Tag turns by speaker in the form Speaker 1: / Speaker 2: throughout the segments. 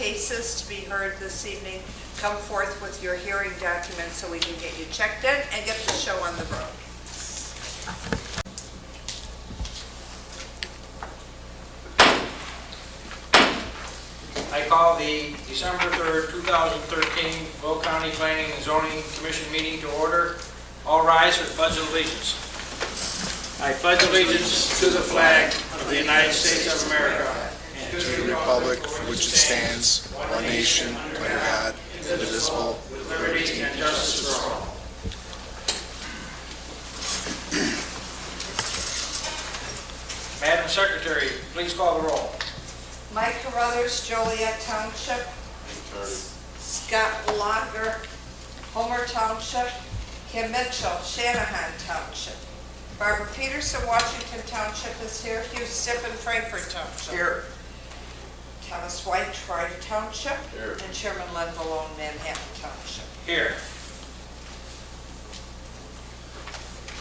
Speaker 1: cases to be heard this evening. Come forth with your hearing documents so we can get you checked in and get the show on the road.
Speaker 2: I call the December 3rd, 2013 Will County Planning and Zoning Commission meeting to order. All rise for the Pledge of Allegiance. I pledge allegiance to the flag of the United States of America and
Speaker 3: to the republic for which it stands, one nation, under God, indivisible,
Speaker 2: with liberty and justice for all. Madam Secretary, please call the roll.
Speaker 1: Mike Carruthers, Joliet Township. Scott Lager, Homer Township. Kim Mitchell, Shanahan Township. Barbara Peterson, Washington Township is here. Hugh Stippen, Frankfort Township.
Speaker 2: Here.
Speaker 1: Thomas White, Troy Township.
Speaker 2: Here.
Speaker 1: And Chairman Len Malone, Manhattan Township.
Speaker 2: Here.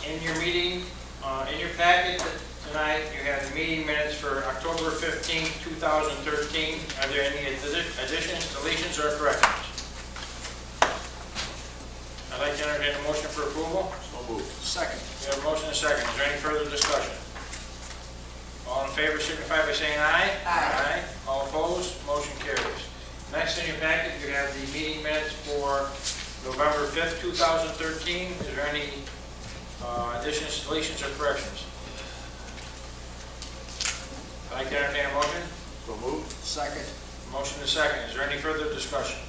Speaker 2: In your meeting, in your packet tonight, you have the meeting minutes for October 15, 2013. Are there any additions, deletions, or corrections? I'd like to entertain a motion for approval.
Speaker 3: So moved. Second.
Speaker 2: We have a motion and a second. Is there any further discussion? All in favor signify by saying aye.
Speaker 1: Aye.
Speaker 2: All opposed, motion carries. Next in your packet, you have the meeting minutes for November 5th, 2013. Is there any additions, deletions, or corrections? I'd like to entertain a motion.
Speaker 3: So moved. Second.
Speaker 2: Motion and a second. Is there any further discussion?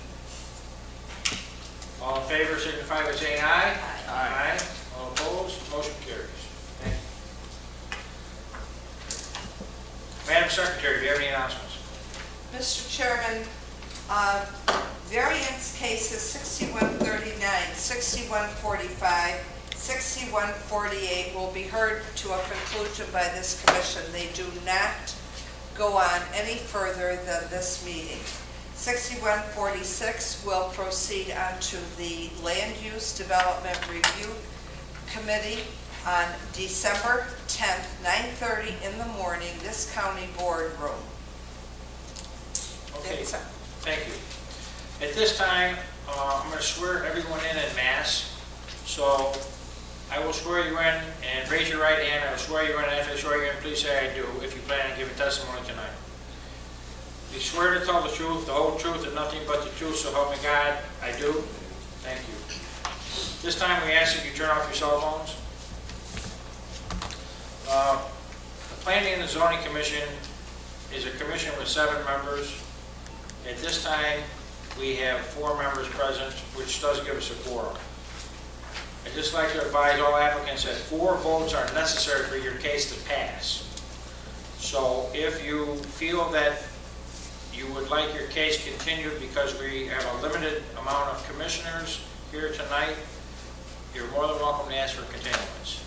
Speaker 2: All in favor signify by saying aye. Aye. All opposed, motion carries. Thank you. Madam Secretary, do you have any announcements?
Speaker 1: Mr. Chairman, variance cases 6139, 6145, 6148 will be heard to a conclusion by this commission. They do not go on any further than this meeting. 6146 will proceed on to the Land Use Development Review Committee on December 10th, 9:30 in the morning, this county boardroom.
Speaker 2: Okay, thank you. At this time, I'm going to swear everyone in mass. So I will swear you in, and raise your right hand. I will swear you in, and after I swear you in, please say I do, if you plan on giving testimony tonight. You swear to tell the truth, the whole truth, and nothing but the truth, so help me God. I do. Thank you. This time we ask that you turn off your cell phones. The Planning and the Zoning Commission is a commission with 7 members. At this time, we have 4 members present, which does give us a quorum. I'd just like to advise all applicants that 4 votes are necessary for your case to pass. So if you feel that you would like your case continued because we have a limited amount of commissioners here tonight, you're more than welcome to ask for continuance.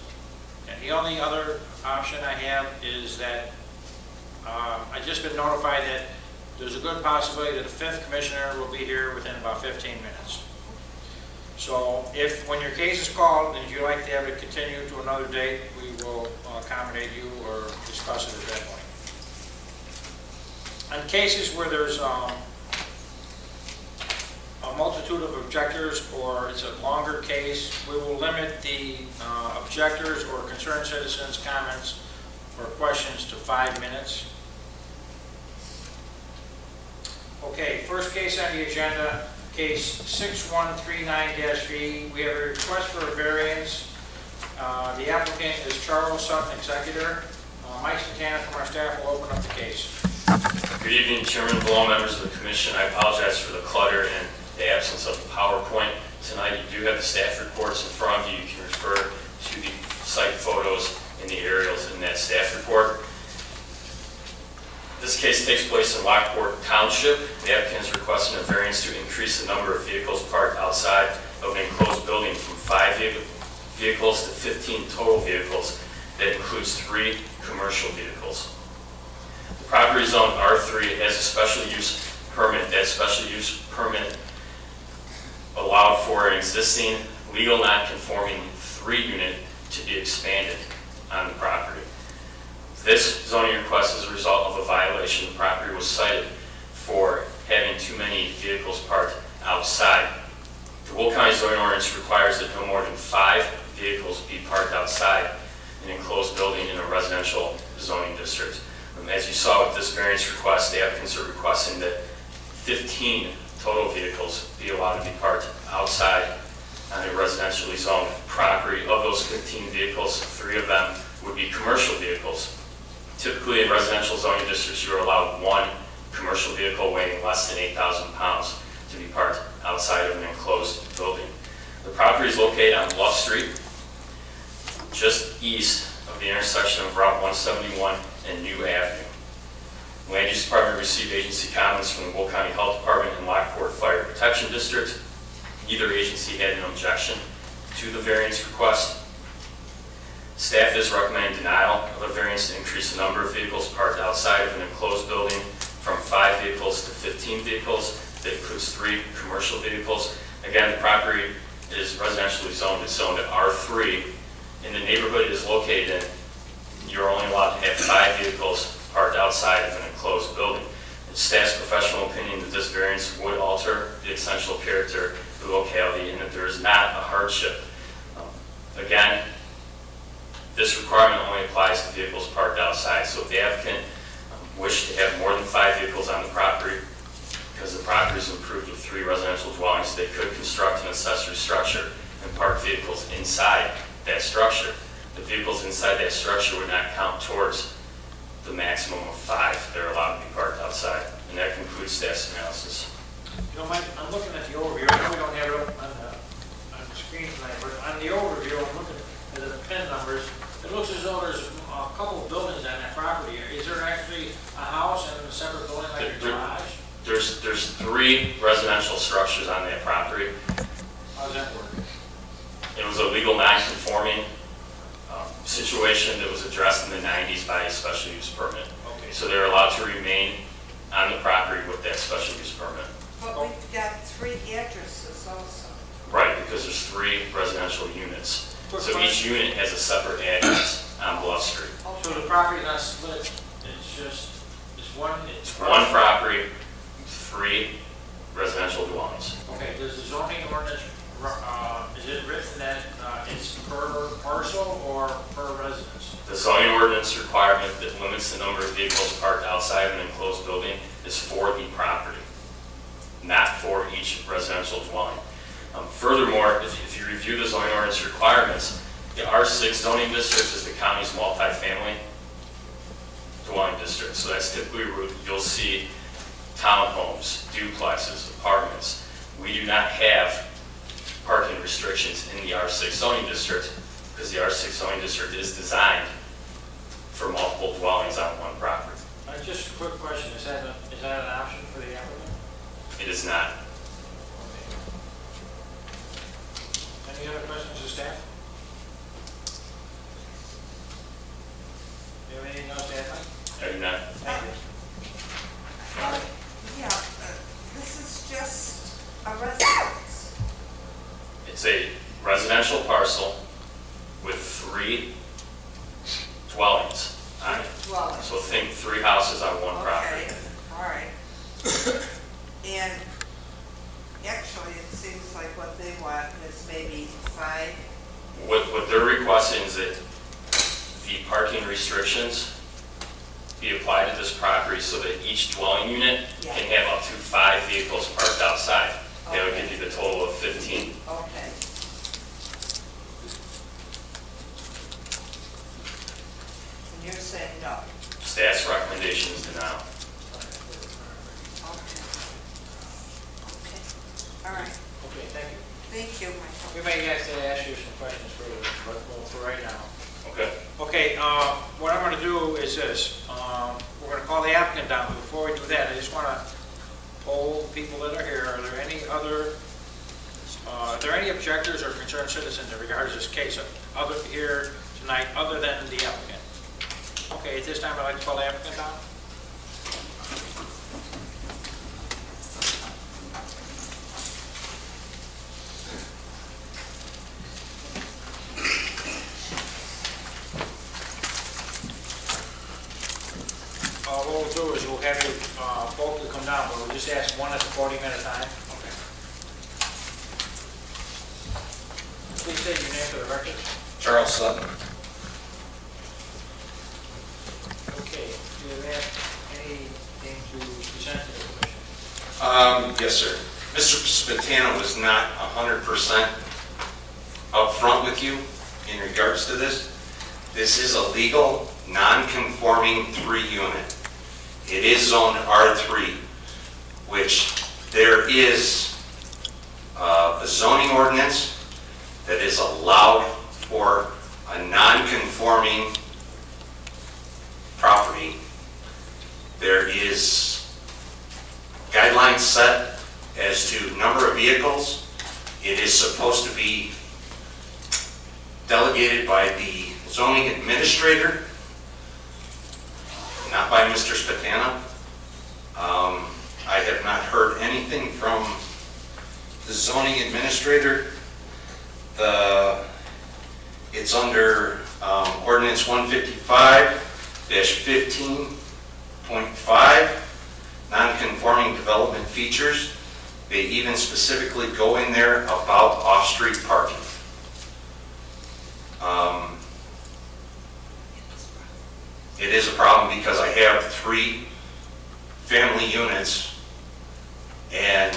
Speaker 2: And the only other option I have is that I've just been notified that there's a good possibility that the 5th commissioner will be here within about 15 minutes. So if, when your case is called and you'd like to have it continued to another date, we will accommodate you or discuss it at that point. On cases where there's a multitude of objectors or it's a longer case, we will limit the objectors or concerned citizens' comments or questions to 5 minutes. Okay, first case on the agenda, case 6139-V. We have a request for a variance. The applicant is Charles Sutton, executor. Mike Santana from our staff will open up the case.
Speaker 4: Good evening, Chairman Below, members of the Commission. I apologize for the clutter and the absence of the PowerPoint. Tonight you do have the staff reports in front of you. You can refer to the site photos and the aerials in that staff report. This case takes place in Lockport Township. The applicant is requesting a variance to increase the number of vehicles parked outside of an enclosed building from 5 vehicles to 15 total vehicles. That includes 3 commercial vehicles. The property is zoned R3. It has a special use permit. That special use permit allowed for an existing legal non-conforming 3-unit to be expanded on the property. This zoning request is a result of a violation. The property was cited for having too many vehicles parked outside. The Will County zoning ordinance requires that no more than 5 vehicles be parked outside an enclosed building in a residential zoning district. As you saw with this variance request, the applicants are requesting that 15 total vehicles be allowed to be parked outside on a residentially zoned property. Of those 15 vehicles, 3 of them would be commercial vehicles. Typically in residential zoning districts, you are allowed 1 commercial vehicle weighing less than 8,000 pounds to be parked outside of an enclosed building. The property is located on Bluff Street, just east of the intersection of Route 171 and New Avenue. Land Use Department received agency comments from the Will County Health Department and Lockport Fire Protection District. Neither agency had an objection to the variance request. Staff is recommending denial of a variance to increase the number of vehicles parked outside of an enclosed building from 5 vehicles to 15 vehicles. That includes 3 commercial vehicles. Again, the property is residentially zoned. It's zoned at R3. And the neighborhood it is located in, you're only allowed to have 5 vehicles parked outside of an enclosed building. It's staff's professional opinion that this variance would alter the essential character of the locality and that there is not a hardship. Again, this requirement only applies to vehicles parked outside. So if the applicant wished to have more than 5 vehicles on the property, because the property is improved with 3 residential dwellings, they could construct an accessory structure and park vehicles inside that structure. The vehicles inside that structure would not count towards the maximum of 5 that are allowed to be parked outside. And that concludes staff's analysis.
Speaker 2: You know, Mike, I'm looking at the overview. I know we don't have it up on the screen tonight, but on the overview, I'm looking at the PIN numbers. It looks as though there's a couple of buildings on that property. Is there actually a house and a separate building like a garage?
Speaker 4: There's 3 residential structures on that property.
Speaker 2: How does that work?
Speaker 4: It was a legal non-conforming situation that was addressed in the 90s by a special use permit.
Speaker 2: Okay.
Speaker 4: So they're allowed to remain on the property with that special use permit.
Speaker 1: But we've got 3 addresses also.
Speaker 4: Right, because there's 3 residential units.
Speaker 2: Quick
Speaker 4: So each
Speaker 2: question.
Speaker 4: unit has a separate address on Bluff Street.
Speaker 2: So the property not split, it's one?
Speaker 4: It's one property, 3 residential dwellings.
Speaker 2: Okay, does the zoning ordinance, is it written that it's per parcel or per residence?
Speaker 4: The zoning ordinance requirement that limits the number of vehicles parked outside of an enclosed building is for the property, not for each residential dwelling. Furthermore, if you review the zoning ordinance requirements, the R6 zoning district is the county's multifamily dwelling district. So that's typically where you'll see townhomes, duplexes, apartments. We do not have parking restrictions in the R6 zoning district because the R6 zoning district is designed for multiple dwellings on one property.
Speaker 2: Just a quick question, is that an option for the applicant?
Speaker 4: It is not.
Speaker 2: Any other questions of staff? Do you have anything else to add, Mike?
Speaker 4: I do not.
Speaker 2: Thank you.
Speaker 1: Yeah, this is just a residence.
Speaker 4: It's a residential parcel with 3 dwellings on it.
Speaker 1: Dwelling.
Speaker 4: So think 3 houses on one property.
Speaker 1: Okay, all right. And actually, it seems like what they want is maybe 5.
Speaker 4: What they're requesting is that the parking restrictions be applied to this property so that each dwelling unit
Speaker 1: Yeah.
Speaker 4: can have up to 5 vehicles parked outside. That would give you the total of 15.
Speaker 1: Okay. And you're saying no?
Speaker 4: Staff's recommendation is denial.
Speaker 1: Okay. Okay, all right.
Speaker 2: Okay, thank you.
Speaker 1: Thank you, Michael.
Speaker 2: We may have to ask you some questions further, but for right now.
Speaker 4: Okay?
Speaker 2: Okay, what I'm gonna do is this, we're gonna call the applicant down, but before we do that, I just wanna poll people that are here, are there any objectors or concerned citizens in regards to this case other here tonight, other than the applicant? Okay, at this time, I'd like to call the applicant down. What we'll do is we'll have you both to come down, but we'll just ask one at the podium at a time.
Speaker 5: Okay.
Speaker 2: Please state your name for the record.
Speaker 5: Charles Sutton.
Speaker 2: Okay, do you have anything to present to the commission?
Speaker 5: Yes, sir. Mr. Spatana was not 100% upfront with you in regards to this. This is a legal, non-conforming 3-unit. It is zoned R3, which there is a zoning ordinance that is allowed for a non-conforming property. There is guidelines set as to number of vehicles. It is supposed to be delegated by the zoning administrator, not by Mr. Spatana. I have not heard anything from the zoning administrator. It's under ordinance 155-15.5, non-conforming development features. They even specifically go in there about off-street parking. It is a problem because I have 3 family units, and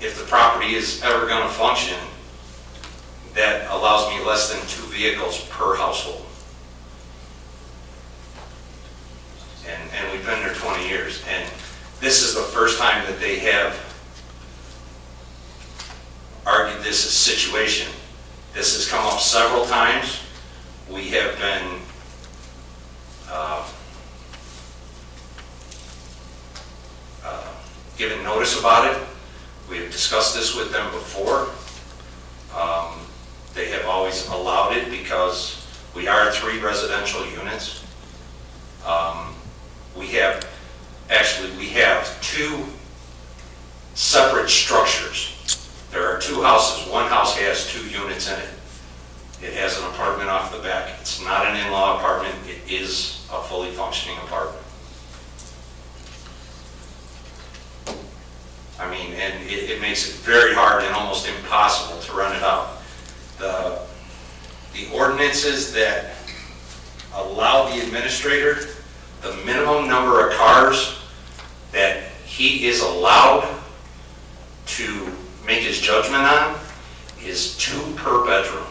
Speaker 5: if the property is ever going to function, that allows me less than 2 vehicles per household. And we've been there 20 years, and this is the first time that they have argued this situation. This has come up several times. We have been given notice about it. We have discussed this with them before. They have always allowed it because we are 3 residential units. We have 2 separate structures. There are 2 houses. One house has 2 units in it. It has an apartment off the back. It's not an in-law apartment. It is a fully functioning apartment. I mean, and it makes it very hard and almost impossible to rent it out. The ordinances that allow the administrator the minimum number of cars that he is allowed to make his judgment on is 2 per bedroom,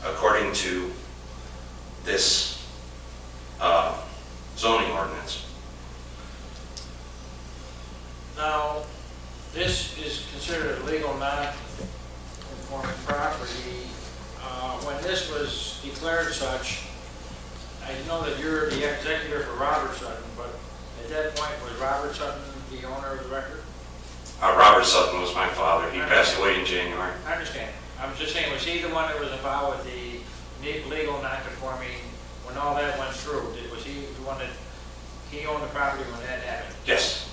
Speaker 5: according to this zoning ordinance.
Speaker 2: Now, this is considered a legal non-conforming property. When this was declared such, I know that you're the executor for Robert Sutton, but at that point, was Robert Sutton the owner of the record?
Speaker 5: Robert Sutton was my father. He passed away in January.
Speaker 2: I understand. I'm just saying, was he the one that was involved with the legal non-conforming, when all that went through? Was he the one that, he owned the property when that happened?
Speaker 5: Yes.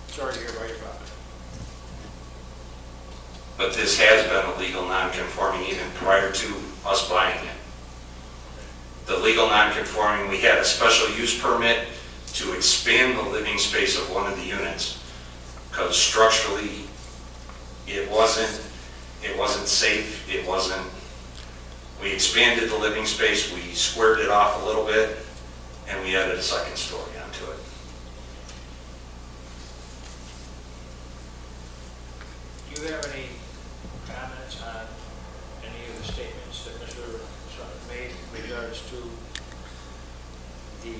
Speaker 2: Sorry to hear about your father.
Speaker 5: But this has been a legal non-conforming even prior to us buying it. The legal non-conforming, we had a special use permit to expand the living space of one of the units because structurally it wasn't safe. We expanded the living space, we squared it off a little bit, and we added a second story onto it.
Speaker 2: Do you have any comments on any of the statements that Mr. Sutton made in regards to the,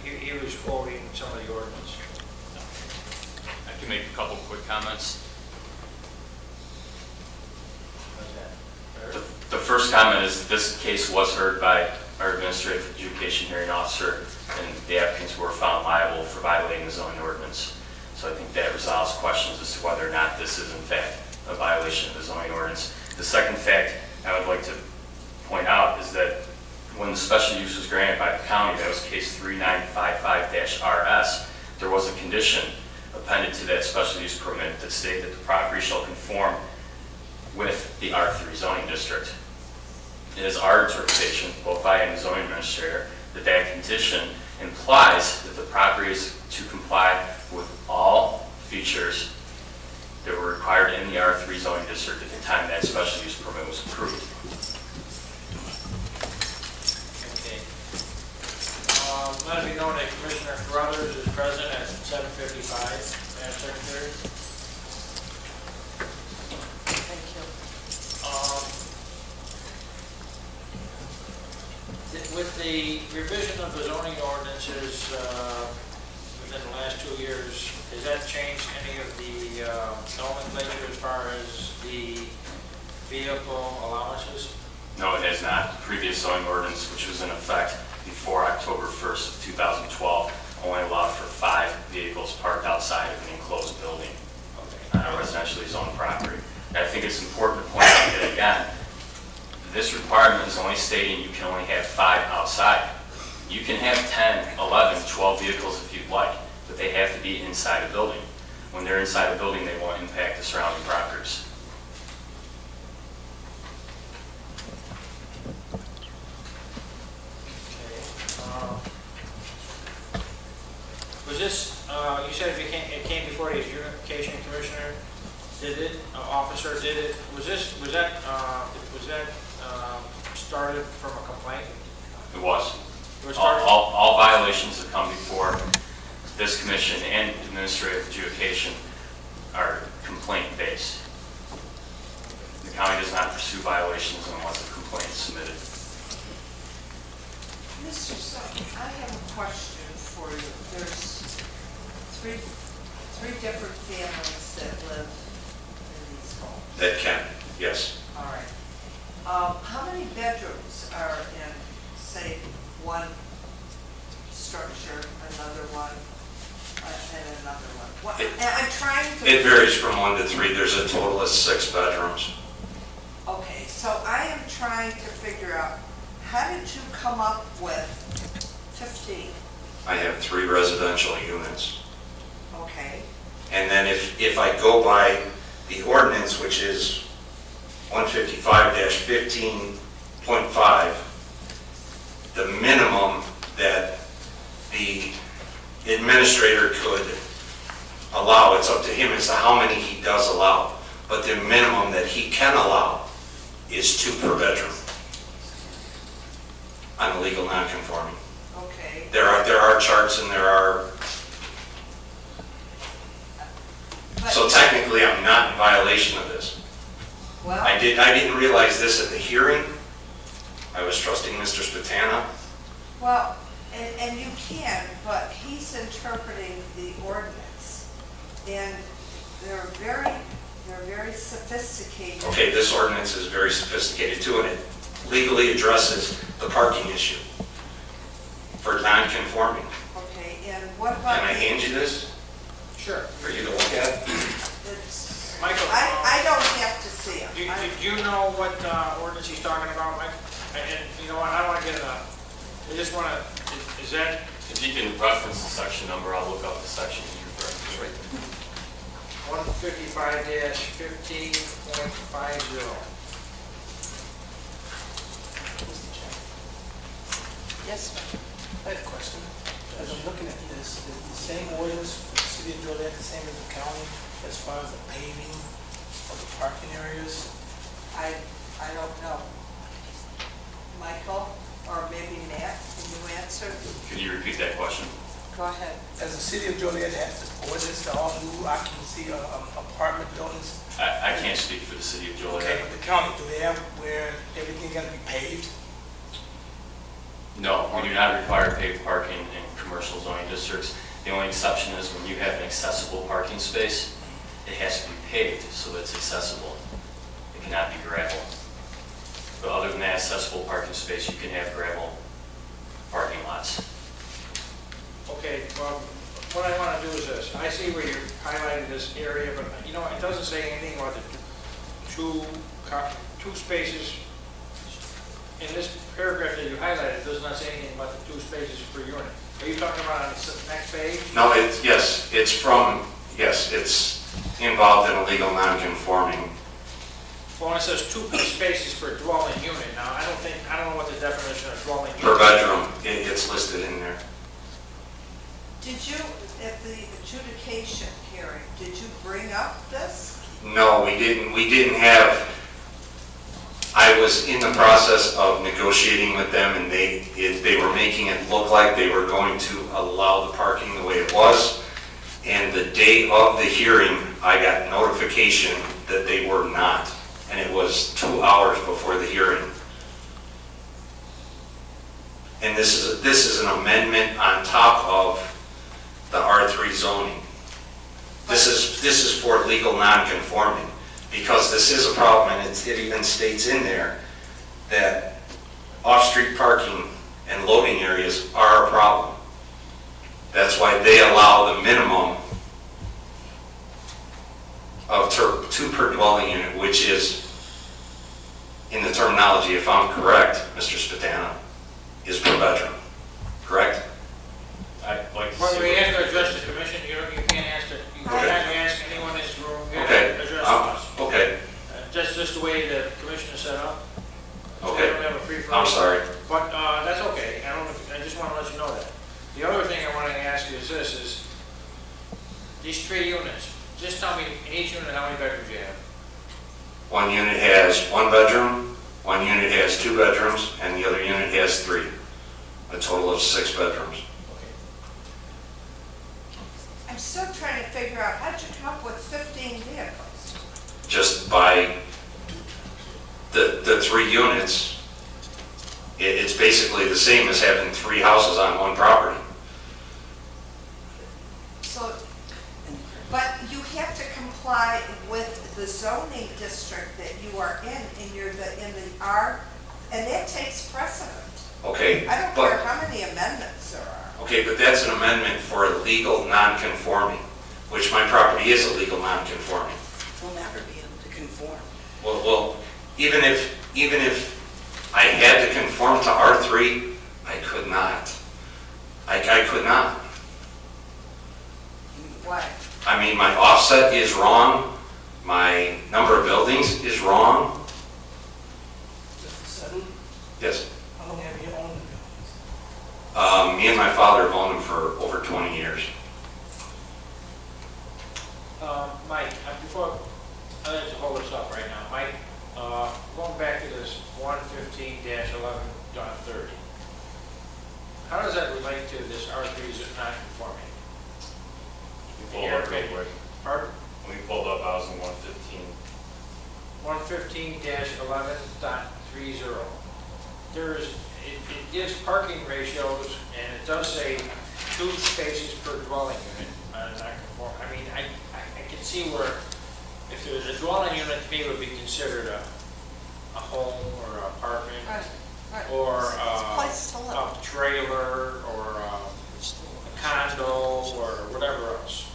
Speaker 2: he was quoting some of the ordinance?
Speaker 6: I can make a couple quick comments.
Speaker 2: How's that?
Speaker 6: The first comment is that this case was heard by our administrative adjudication hearing officer, and the applicants were found liable for violating the zoning ordinance. So I think that resolves questions as to whether or not this is in fact a violation of the zoning ordinance. The second fact I would like to point out is that when the special use was granted by the county, that was case 3955-RS, there was a condition appended to that special use permit that stated that the property shall conform with the R3 zoning district. It is our interpretation, both I and the zoning administrator, that that condition implies that the property is to comply with all features that were required in the R3 zoning district at the time that special use permit was approved.
Speaker 2: Okay. Let it be known that Commissioner Carruthers is present at 7:55. Madam Secretary.
Speaker 1: Thank you.
Speaker 2: With the revision of the zoning ordinances within the last 2 years, has that changed any of the nomenclature as far as the vehicle allowances?
Speaker 6: No, it has not. The previous zoning ordinance, which was in effect before October 1st of 2012, only allowed for 5 vehicles parked outside of an enclosed building on a residentially zoned property. And I think it's important to point out that, again, this requirement is only stating you can only have 5 outside. You can have 10, 11, 12 vehicles if you'd like, but they have to be inside a building. When they're inside a building, they won't impact the surrounding properties.
Speaker 2: Was this, you said it came before the adjudication commissioner, did it, officer did it, was that started from a complaint?
Speaker 6: It was.
Speaker 2: It was started-
Speaker 6: All violations that come before this commission and administrative adjudication are complaint-based. The county does not pursue violations unless a complaint is submitted.
Speaker 1: Mr. Sutton, I have a question for you. There's three different families that live in these homes.
Speaker 5: That can, yes.
Speaker 1: All right. How many bedrooms are in, say, one structure, another one, and another one? And I'm trying to...
Speaker 5: It varies from 1 to 3. There's a total of 6 bedrooms.
Speaker 1: Okay, so I am trying to figure out, how did you come up with 15?
Speaker 5: I have 3 residential units.
Speaker 1: Okay,
Speaker 5: And then if I go by the ordinance, which is 155-15.5, the minimum that the administrator could allow, it's up to him as to how many he does allow, but the minimum that he can allow is 2 per bedroom on a legal non-conforming.
Speaker 1: okay.
Speaker 5: There are charts and there are,
Speaker 1: But-
Speaker 5: so technically I'm not in violation of this.
Speaker 1: Well,
Speaker 5: I didn't realize this at the hearing. I was trusting Mr. Spatana.
Speaker 1: well, and you can, but he's interpreting the ordinance, and they're very sophisticated.
Speaker 5: Okay, this ordinance is very sophisticated too, and it legally addresses the parking issue for non-conforming.
Speaker 1: Okay, and what about?
Speaker 5: Can I hand you this
Speaker 2: Sure.
Speaker 5: for you to look at?
Speaker 1: It's-
Speaker 2: Michael,
Speaker 1: I don't have to see it.
Speaker 2: Do you know what ordinance he's talking about, Mike? And you know what, I don't want to get I just want to, is that,
Speaker 6: If you can reference the section number, I'll look up the section you're referring to.
Speaker 2: 155-15.50?
Speaker 1: Yes, ma'am.
Speaker 7: I have a question. As I'm looking at this, is the same orders for the city of Joliet the same as the county as far as the paving of the parking areas?
Speaker 1: I don't know. Michael, or maybe Matt, can you answer?
Speaker 6: Could you repeat that question?
Speaker 1: Go ahead.
Speaker 7: As the city of Joliet has orders to all new occupancy apartment buildings,
Speaker 6: I can't speak for the city of
Speaker 7: okay,
Speaker 6: Joliet.
Speaker 7: but the county, do they have where everything got to be paved?
Speaker 6: No, we do not require paved parking in commercial zoning districts. The only exception is when you have an accessible parking space, it has to be paved so that it's accessible. It cannot be gravel. But other than that accessible parking space, you can have gravel parking lots.
Speaker 2: Okay, well, what I want to do is this. I see where you highlighted this area, but you know, it doesn't say anything about the two spaces. In this paragraph that you highlighted, it does not say anything about the 2 spaces per unit. Are you talking about on the next page?
Speaker 5: No, it's involved in a legal non-conforming
Speaker 2: Well, it says 2 spaces per dwelling unit. Now, I don't know what the definition of dwelling unit is.
Speaker 5: Per bedroom, it's listed in there.
Speaker 1: Did you, at the adjudication hearing, did you bring up this?
Speaker 5: No, we didn't have, I was in the process of negotiating with them, and they were making it look like they were going to allow the parking the way it was. And the day of the hearing, I got notification that they were not. And it was 2 hours before the hearing. And this is an amendment on top of the R3 zoning. This is for legal non-conforming, because this is a problem, and it even states in there that off-street parking and loading areas are a problem. That's why they allow the minimum of 2 per dwelling unit, which is, in the terminology, if I'm correct, Mr. Spatana, is per bedroom, correct?
Speaker 6: I'd like to
Speaker 2: Well,
Speaker 6: see.
Speaker 2: we have to address the commission. You can't ask anyone in this room. You have
Speaker 5: Okay.
Speaker 2: to address us.
Speaker 5: Okay,
Speaker 2: That's just the way the commission is set up. So we
Speaker 5: okay,
Speaker 2: don't have a free for
Speaker 5: I'm sorry.
Speaker 2: But that's okay. I just want to let you know that. The other thing I want to ask you is this: is these 3 units. Just tell me in each unit how many bedrooms you have.
Speaker 5: One unit has 1 bedroom, one unit has 2 bedrooms, and the other unit has 3. A total of 6 bedrooms.
Speaker 1: I'm still trying to figure out, how'd you come up with 15 vehicles?
Speaker 5: Just by the 3 units, it's basically the same as having 3 houses on one property.
Speaker 1: So, but you have to comply with the zoning district that you are in the R, and that takes precedent.
Speaker 5: Okay,
Speaker 1: I don't care
Speaker 5: but,
Speaker 1: how many amendments there are.
Speaker 5: okay, but that's an amendment for legal non-conforming, which my property is a legal non-conforming.
Speaker 8: We'll never be able to conform.
Speaker 5: Well, even if I had to conform to R3, I could not. I could not.
Speaker 1: Why?
Speaker 5: I mean, my offset is wrong, my number of buildings is wrong.
Speaker 7: Mr. Sutton,
Speaker 5: Yes,
Speaker 7: how long have you owned the buildings?
Speaker 5: me and my father have owned them for over 20 years.
Speaker 2: Mike, before I let you hold this up right now, Mike, going back to this 115-11.30, how does that relate to this R3 is non-conforming?
Speaker 6: We pulled up real quick.
Speaker 2: Pardon?
Speaker 6: When we pulled up, I was in 115.
Speaker 2: 115-11.30. It gives parking ratios, and it does say 2 spaces per dwelling unit, non-conforming. I mean, I can see where, if there was a dwelling unit, to me, it would be considered a home or an apartment,
Speaker 1: Right.
Speaker 2: or
Speaker 1: It's a place to live.
Speaker 2: a trailer, or a condo, or whatever else.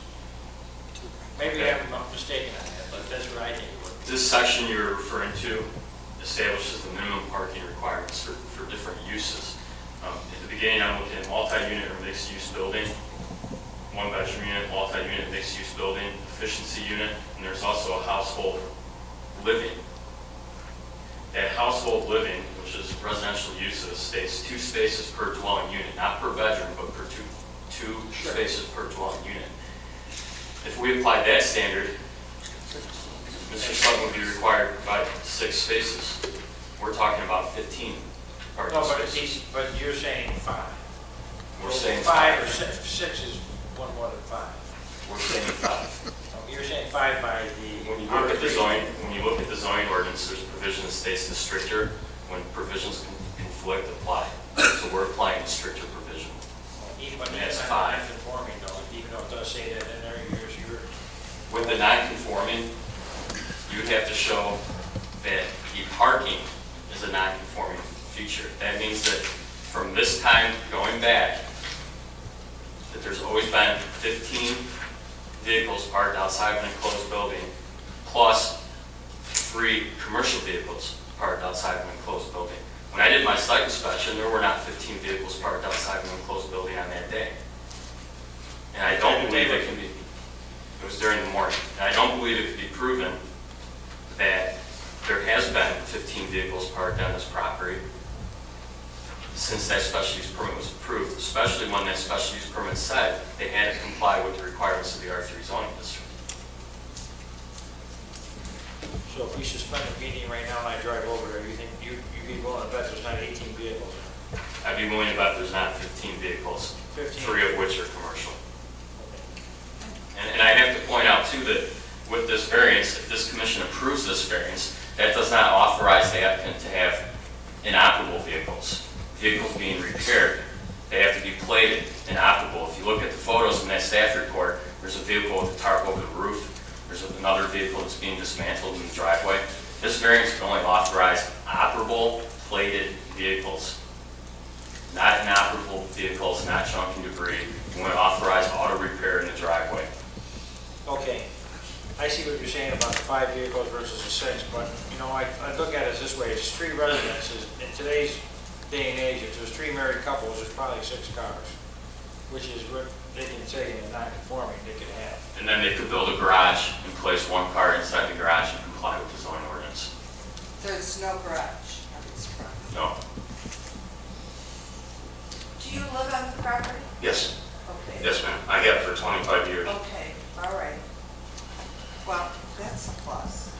Speaker 2: Maybe I'm mistaken on that, but that's what I think it would.
Speaker 6: This section you're referring to establishes the minimum parking requirements for different uses. At the beginning, I'm looking at multi-unit or mixed-use building, 1-bedroom unit, multi-unit, mixed-use building, efficiency unit, and there's also a household living. That household living, which is residential uses, states 2 spaces per dwelling unit, not per bedroom, but per two spaces per dwelling unit. If we apply that standard, Mr. Sutton would be required to provide 6 spaces. We're talking about 15 parking
Speaker 2: No,
Speaker 6: spaces.
Speaker 2: but you're saying 5.
Speaker 6: We're saying
Speaker 2: 5 or 6 is one more than 5.
Speaker 6: We're saying 5.
Speaker 2: You're saying 5 by the.
Speaker 6: When you look at the zoning ordinance, there's a provision that states the stricter, when provisions conflict, apply. So we're applying the stricter provision.
Speaker 2: But
Speaker 6: That's
Speaker 2: that's
Speaker 6: 5.
Speaker 2: non-conforming though, even though it does say that in there, you're.
Speaker 6: With the non-conforming, you would have to show that the parking is a non-conforming feature. That means that from this time going back, that there's always been 15 vehicles parked outside of an enclosed building, plus 3 commercial vehicles parked outside of an enclosed building. When I did my site inspection, there were not 15 vehicles parked outside of an enclosed building on that day. And I don't believe it can be, it was during the morning, and I don't believe it could be proven that there since that special use permit was approved, especially when that special use permit said they had to comply with the requirements of the R3 zoning district.
Speaker 2: So if we suspend the meeting right now and I drive over there, you think you'd be willing to bet there's not 18 vehicles there?
Speaker 6: I'd be willing to bet there's not 15 vehicles,
Speaker 2: 15.
Speaker 6: 3 of which are commercial. And I have to point out too that with this variance, if this commission approves this variance, that does not authorize the applicant to have inoperable vehicles. Vehicles being repaired, they have to be plated inoperable. If you look at the photos in that staff report, there's a vehicle with a tarp over the roof. There's another vehicle that's being dismantled in the driveway. This variance can only authorize operable, plated vehicles. Not inoperable vehicles, not junk and debris. We want to authorize auto repair in the driveway.
Speaker 2: Okay, I see what you're saying about the 5 vehicles versus the 6, but, you know, I look at it this way, it's 3 residences. In today's day and age, if there's 3 married couples, there's probably 6 cars, which is what they can say in a non-conforming they could have.
Speaker 6: And then they could build a garage and place 1 car inside the garage and comply with the zoning ordinance.
Speaker 1: There's no garage on this property.
Speaker 6: No.
Speaker 1: Do you live on the property?
Speaker 5: Yes,
Speaker 1: Okay.
Speaker 5: yes, ma'am. I have for 25 years.
Speaker 1: Okay, all right. Well, that's a plus.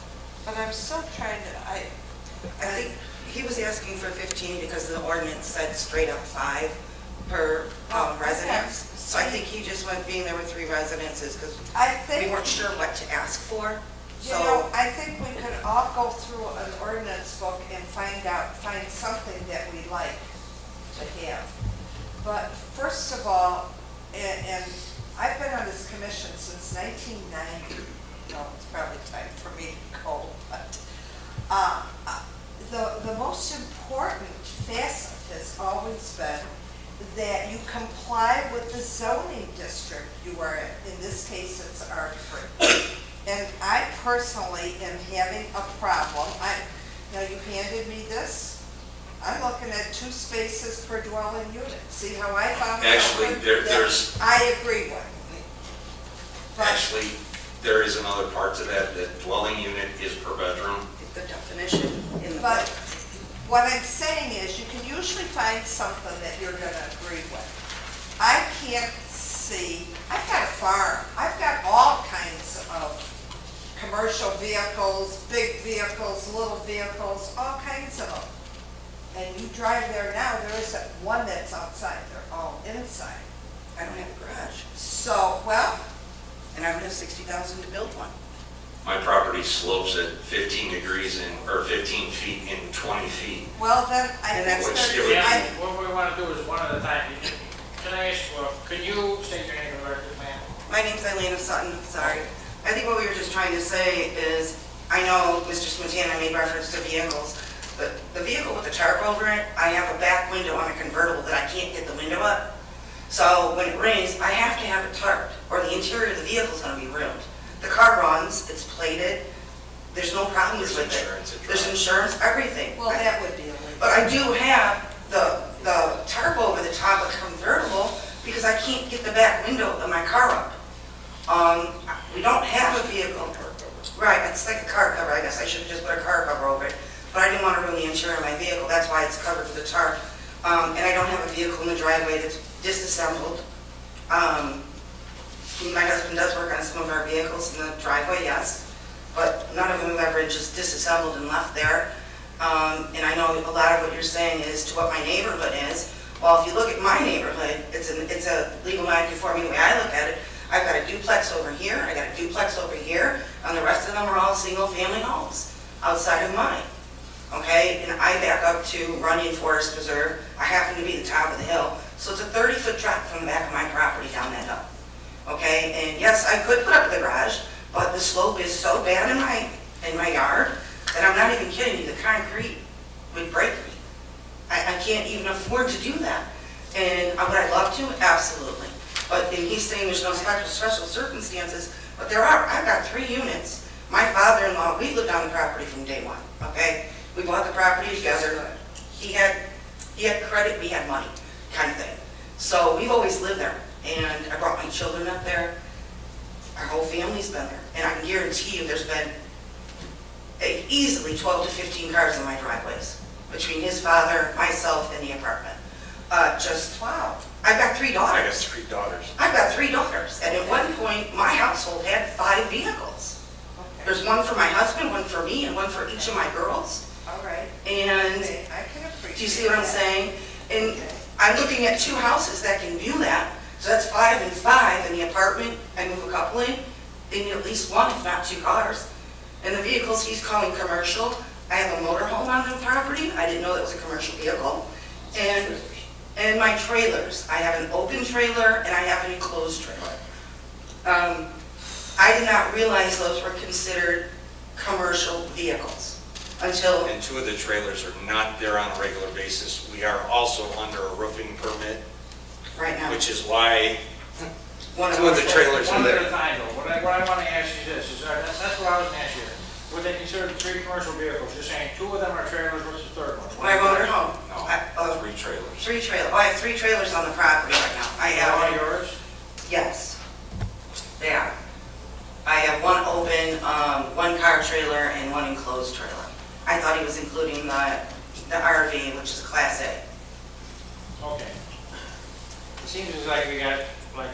Speaker 1: But I'm still trying to,
Speaker 8: I think he was asking for 15 because the ordinance said straight up 5 per residence. So I think he just went, being there were 3 residences, because
Speaker 1: I
Speaker 8: we
Speaker 1: think,
Speaker 8: weren't sure what to ask for.
Speaker 1: you know, I think we could all go through an ordinance book and find something that we like to have. But first of all, and I've been on this commission since 1990. No, it's probably time for me to go, but the most important facet has always been that you comply with the zoning district you are in. In this case, it's R3. And I personally am having a problem. Now you handed me this. I'm looking at 2 spaces per dwelling unit. See how I found
Speaker 5: Actually,
Speaker 1: something
Speaker 5: there's-
Speaker 1: that I agree with. But
Speaker 5: Actually, there is another part to that. The dwelling unit is per bedroom.
Speaker 8: The definition in the
Speaker 1: But
Speaker 8: book.
Speaker 1: what I'm saying is, you can usually find something that you're gonna agree with. I can't see, I've got a farm, I've got all kinds of commercial vehicles, big vehicles, little vehicles, all kinds of them. And you drive there now, there isn't one that's outside, they're all inside.
Speaker 8: I don't have a garage,
Speaker 1: So, well,
Speaker 8: and I don't have 60,000 to build one.
Speaker 5: My property slopes at 15 degrees or 15 feet in 20 feet.
Speaker 1: well then, I
Speaker 8: And
Speaker 1: think
Speaker 8: that's
Speaker 1: there's,
Speaker 2: Yeah,
Speaker 1: I,
Speaker 2: what we want to do is one at a time. Can I ask, can you state your name and record, ma'am?
Speaker 8: My name's Eileen Sutton, sorry. I think what we were just trying to say is, I know Mr. Smetana made reference to vehicles, but the vehicle with the tarp over it, I have a back window on a convertible that I can't get the window up. So when it rains, I have to have it tarped, or the interior of the vehicle is going to be ruined. The car runs, it's plated, there's no problems
Speaker 5: There's
Speaker 8: with it.
Speaker 5: insurance, it
Speaker 8: There's
Speaker 5: drives.
Speaker 8: insurance, everything.
Speaker 1: well, that would be illegal.
Speaker 8: But I do have the tarp over the top of the convertible because I can't get the back window of my car up. We don't have a vehicle. Right, it's like a car cover, I guess I should have just put a car cover over it. But I didn't want to ruin the interior of my vehicle, that's why it's covered with a tarp. And I don't have a vehicle in the driveway that's disassembled. My husband does work on some of our vehicles in the driveway, yes, but none of them have ever just disassembled and left there. And I know a lot of what you're saying is to what my neighborhood is. Well, if you look at my neighborhood, it's a legal non-conforming way I look at it. I've got a duplex over here, I got a duplex over here, and the rest of them are all single-family homes outside of mine. Okay, and I back up to Runyon Forest Preserve. I happen to be the top of the hill, so it's a 30-foot drop from the back of my property down that hill. Okay, and yes, I could put up the garage, but the slope is so bad in my yard that I'm not even kidding you, the concrete would break me. I can't even afford to do that. And would I love to? Absolutely. But and he's saying there's no special circumstances, but there are. I've got 3 units. My father-in-law, we lived on the property from day one, okay? We bought the property together. He had credit, we had money, kind of thing. So we've always lived there. And I brought my children up there. Our whole family's been there. And I can guarantee you there's been easily 12 to 15 cars in my driveways between his father, myself, and the apartment. Wow. I've got 3 daughters.
Speaker 5: I got 3 daughters.
Speaker 8: I've got 3 daughters, and at one point, my household had 5 vehicles.
Speaker 1: Okay.
Speaker 8: There's one for my husband, one for me, and one for each of my girls.
Speaker 1: All right.
Speaker 8: And
Speaker 1: Okay, I can appreciate.
Speaker 8: do you see what I'm
Speaker 1: that.
Speaker 8: saying? And
Speaker 1: Okay.
Speaker 8: I'm looking at 2 houses that can do that, so that's 5 and 5 in the apartment. I move a couple in, they need at least 1, if not 2 cars. And the vehicles he's calling commercial, I have a motorhome on the property, I didn't know that was a commercial vehicle. And my trailers, I have an open trailer and I have an enclosed trailer. I did not realize those were considered commercial vehicles until,
Speaker 5: And 2 of the trailers are not there on a regular basis. We are also under a roofing permit,
Speaker 8: right now,
Speaker 5: which is why
Speaker 8: one
Speaker 5: 2 of the trailers are
Speaker 2: One at a
Speaker 5: there.
Speaker 2: time, though. What I want to ask you this, is that's what I was going to ask you. Would they consider 3 commercial vehicles? You're saying 2 of them are trailers, what's the third one?
Speaker 8: my motorhome.
Speaker 5: No,
Speaker 8: I-
Speaker 5: 3 trailers.
Speaker 8: 3 trailers, I have 3 trailers on the property right now. I
Speaker 2: Are all
Speaker 8: have,
Speaker 2: yours?
Speaker 8: yes, they are. I have 1 open, 1 car trailer and 1 enclosed trailer. I thought he was including the RV, which is a Class A.
Speaker 2: Okay. It seems as like we got, like,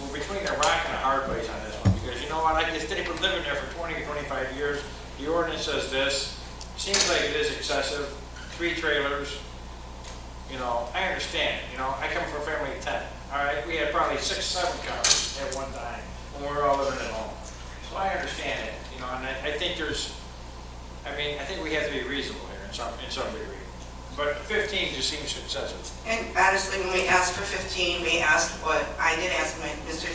Speaker 2: we're between a rock and a hard place on this one, because you know what, I just, they've been living there for 20 or 25 years, the ordinance says this, seems like it is excessive, 3 trailers, you know, I understand, you know, I come from a family of 10, all right, we had probably 6, 7 cars at one time, when we were all living at home, so I understand it, you know, and I think there's, I mean, I think we have to be reasonable here in some degree, but 15 just seems excessive.
Speaker 8: And honestly, when we asked for 15, we asked what, I did ask Mr.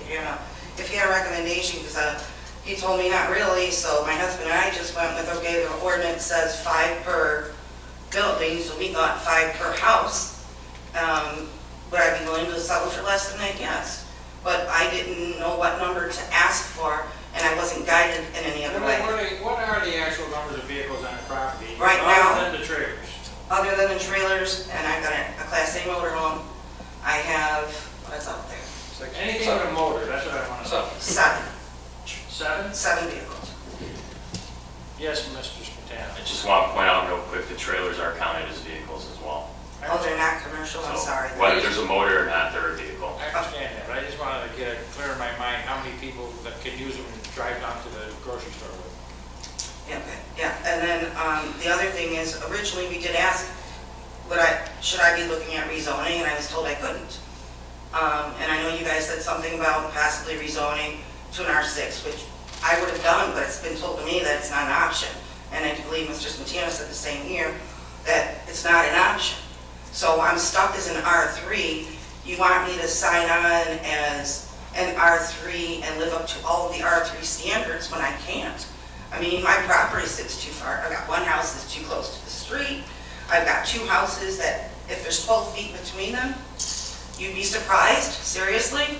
Speaker 8: Hannah if he had a recommendation, because he told me not really, so my husband and I just went with, okay, the ordinance says 5 per building, so we thought 5 per house. Would I be willing to settle for less than that? Yes. But I didn't know what number to ask for, and I wasn't guided in any other way.
Speaker 2: What are the actual numbers of vehicles on the property?
Speaker 8: Right now-
Speaker 2: Other than the trailers?
Speaker 8: Other than the trailers, and I've got a Class A motorhome, I have, what's up there?
Speaker 2: Anything with a motor, that's what I want to know.
Speaker 8: 7.
Speaker 2: 7?
Speaker 8: 7 vehicles.
Speaker 2: Yes, Mr. Spatano.
Speaker 6: I just want to point out real quick, the trailers are counted as vehicles as well.
Speaker 8: Oh, they're not commercial, I'm
Speaker 6: So
Speaker 8: sorry.
Speaker 6: whether there's a motor or not, they're a vehicle.
Speaker 2: I understand that, but I just wanted to get it clear in my mind how many people that can use them and drive down to the grocery store with.
Speaker 8: Yeah, okay, yeah, and then the other thing is, originally we did ask, should I be looking at rezoning, and I was told I couldn't. And I know you guys said something about possibly rezoning to an R6, which I would have done, but it's been told to me that it's not an option. And I believe Mr. Smatino said the same here, that it's not an option. So I'm stuck as an R3. You want me to sign on as an R3 and live up to all of the R3 standards when I can't? I mean, my property sits too far. I've got 1 house that's too close to the street. I've got 2 houses that, if there's 12 feet between them, you'd be surprised, seriously.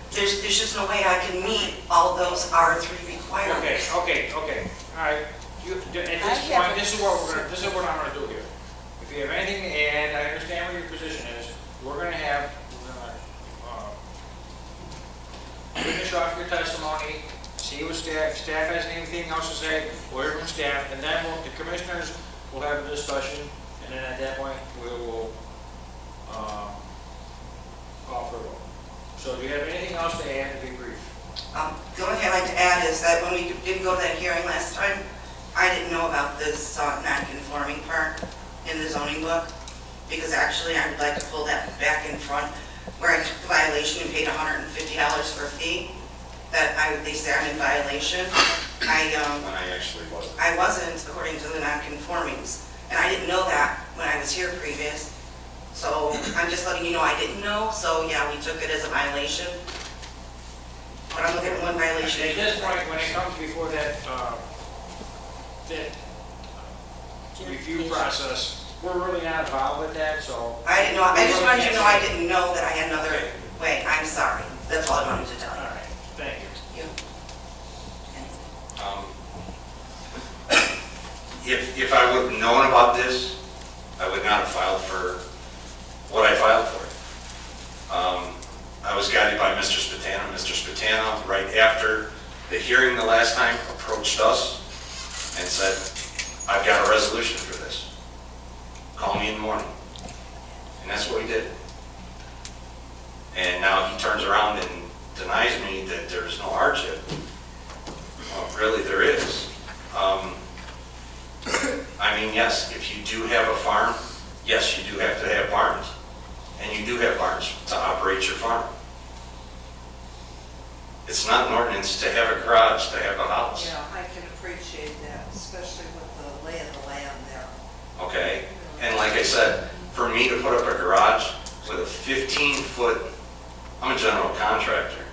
Speaker 8: There's just no way I can meet all those R3 requirements.
Speaker 2: Okay, all right. At this point, this is what I'm gonna do here. If you have anything to add, I understand what your position is. We're gonna finish off your testimony, see what staff has anything else to say, or from staff, and then the commissioners will have a discussion, and then at that point, we will, call for a vote. So do you have anything else to add, to be brief?
Speaker 8: The only thing I'd like to add is that when we did go to that hearing last time, I didn't know about this non-conforming part in the zoning book, because actually I would like to pull that back in front, where I took the violation and paid $150 for a fee, that they say I'm in violation.
Speaker 5: When I actually wasn't.
Speaker 8: I wasn't, according to the non-conformings, and I didn't know that when I was here previous. So I'm just letting you know I didn't know, so yeah, we took it as a violation. But I'm looking at 1 violation.
Speaker 2: At this point, when it comes before that review process, we're really not involved with that, so.
Speaker 8: I didn't know, I just wanted you to know I didn't know that I had another way. I'm sorry. That's all I wanted to tell
Speaker 2: All
Speaker 8: you.
Speaker 2: right, thank you.
Speaker 5: If I would have known about this, I would not have filed for what I filed for. I was guided by Mr. Spatana. Mr. Spatana, right after the hearing the last time, approached us and said, I've got a resolution for this. call me in the morning. And that's what he did. And now he turns around and denies me that there's no hardship. Well, really, there is. I mean, yes, if you do have a farm, yes, you do have to have barns. And you do have barns to operate your farm. It's not an ordinance to have a garage, to have a house.
Speaker 1: Yeah, I can appreciate that, especially with the lay of the land there.
Speaker 5: Okay? And like I said, for me to put up a garage with a 15-foot, I'm a general contractor,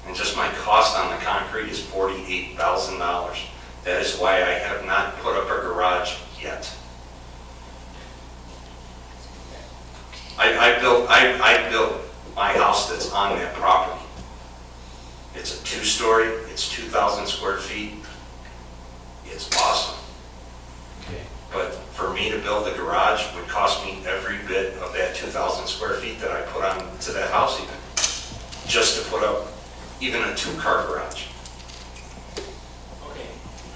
Speaker 5: and just my cost on the concrete is $48,000. That is why I have not put up a garage yet. I built my house that's on that property. It's a 2-story, it's 2,000 square feet. It's awesome.
Speaker 2: Okay.
Speaker 5: But for me to build a garage would cost me every bit of that 2,000 square feet that I put on to that house even, just to put up even a 2-car garage.
Speaker 2: Okay,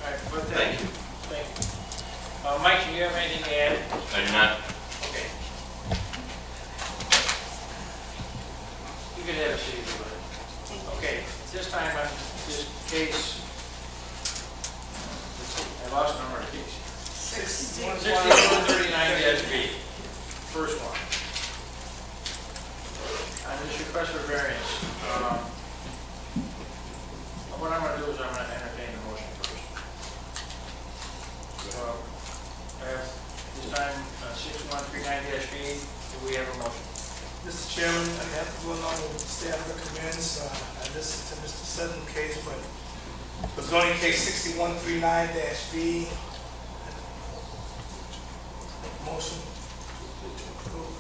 Speaker 2: all right, but
Speaker 5: Thank you.
Speaker 2: Thank you. Mike, do you have anything to add?
Speaker 6: I do not.
Speaker 2: Okay. You can have a seat if you like. Okay, this time on this case, I lost the number of case. 6139-B, first one. On this request for variance, what I'm going to do is I'm going to entertain the motion first. This time, 6139-B, do we have a motion?
Speaker 7: Mr. Chairman, I have to go along with staff recommends. I listened to Mr. Sutton's case, but the zoning case 6139-B. Motion to approve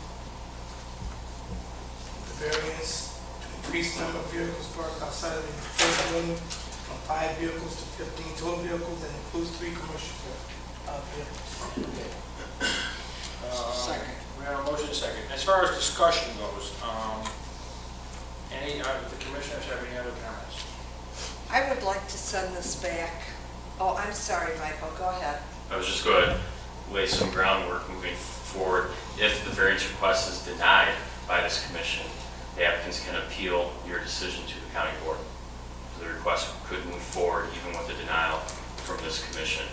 Speaker 7: the variance to increase the number of vehicles parked outside of the enclosed building from 5 vehicles to 15 total vehicles and includes 3 commercial vehicles.
Speaker 2: Second. We have a motion second. As far as discussion goes, any of the commissioners have any other comments?
Speaker 1: I would like to send this back. Oh, I'm sorry, Michael, go ahead.
Speaker 6: I was just going to lay some groundwork moving forward. If the variance request is denied by this commission, the applicants can appeal your decision to the county board. So the request could move forward even with the denial from this commission.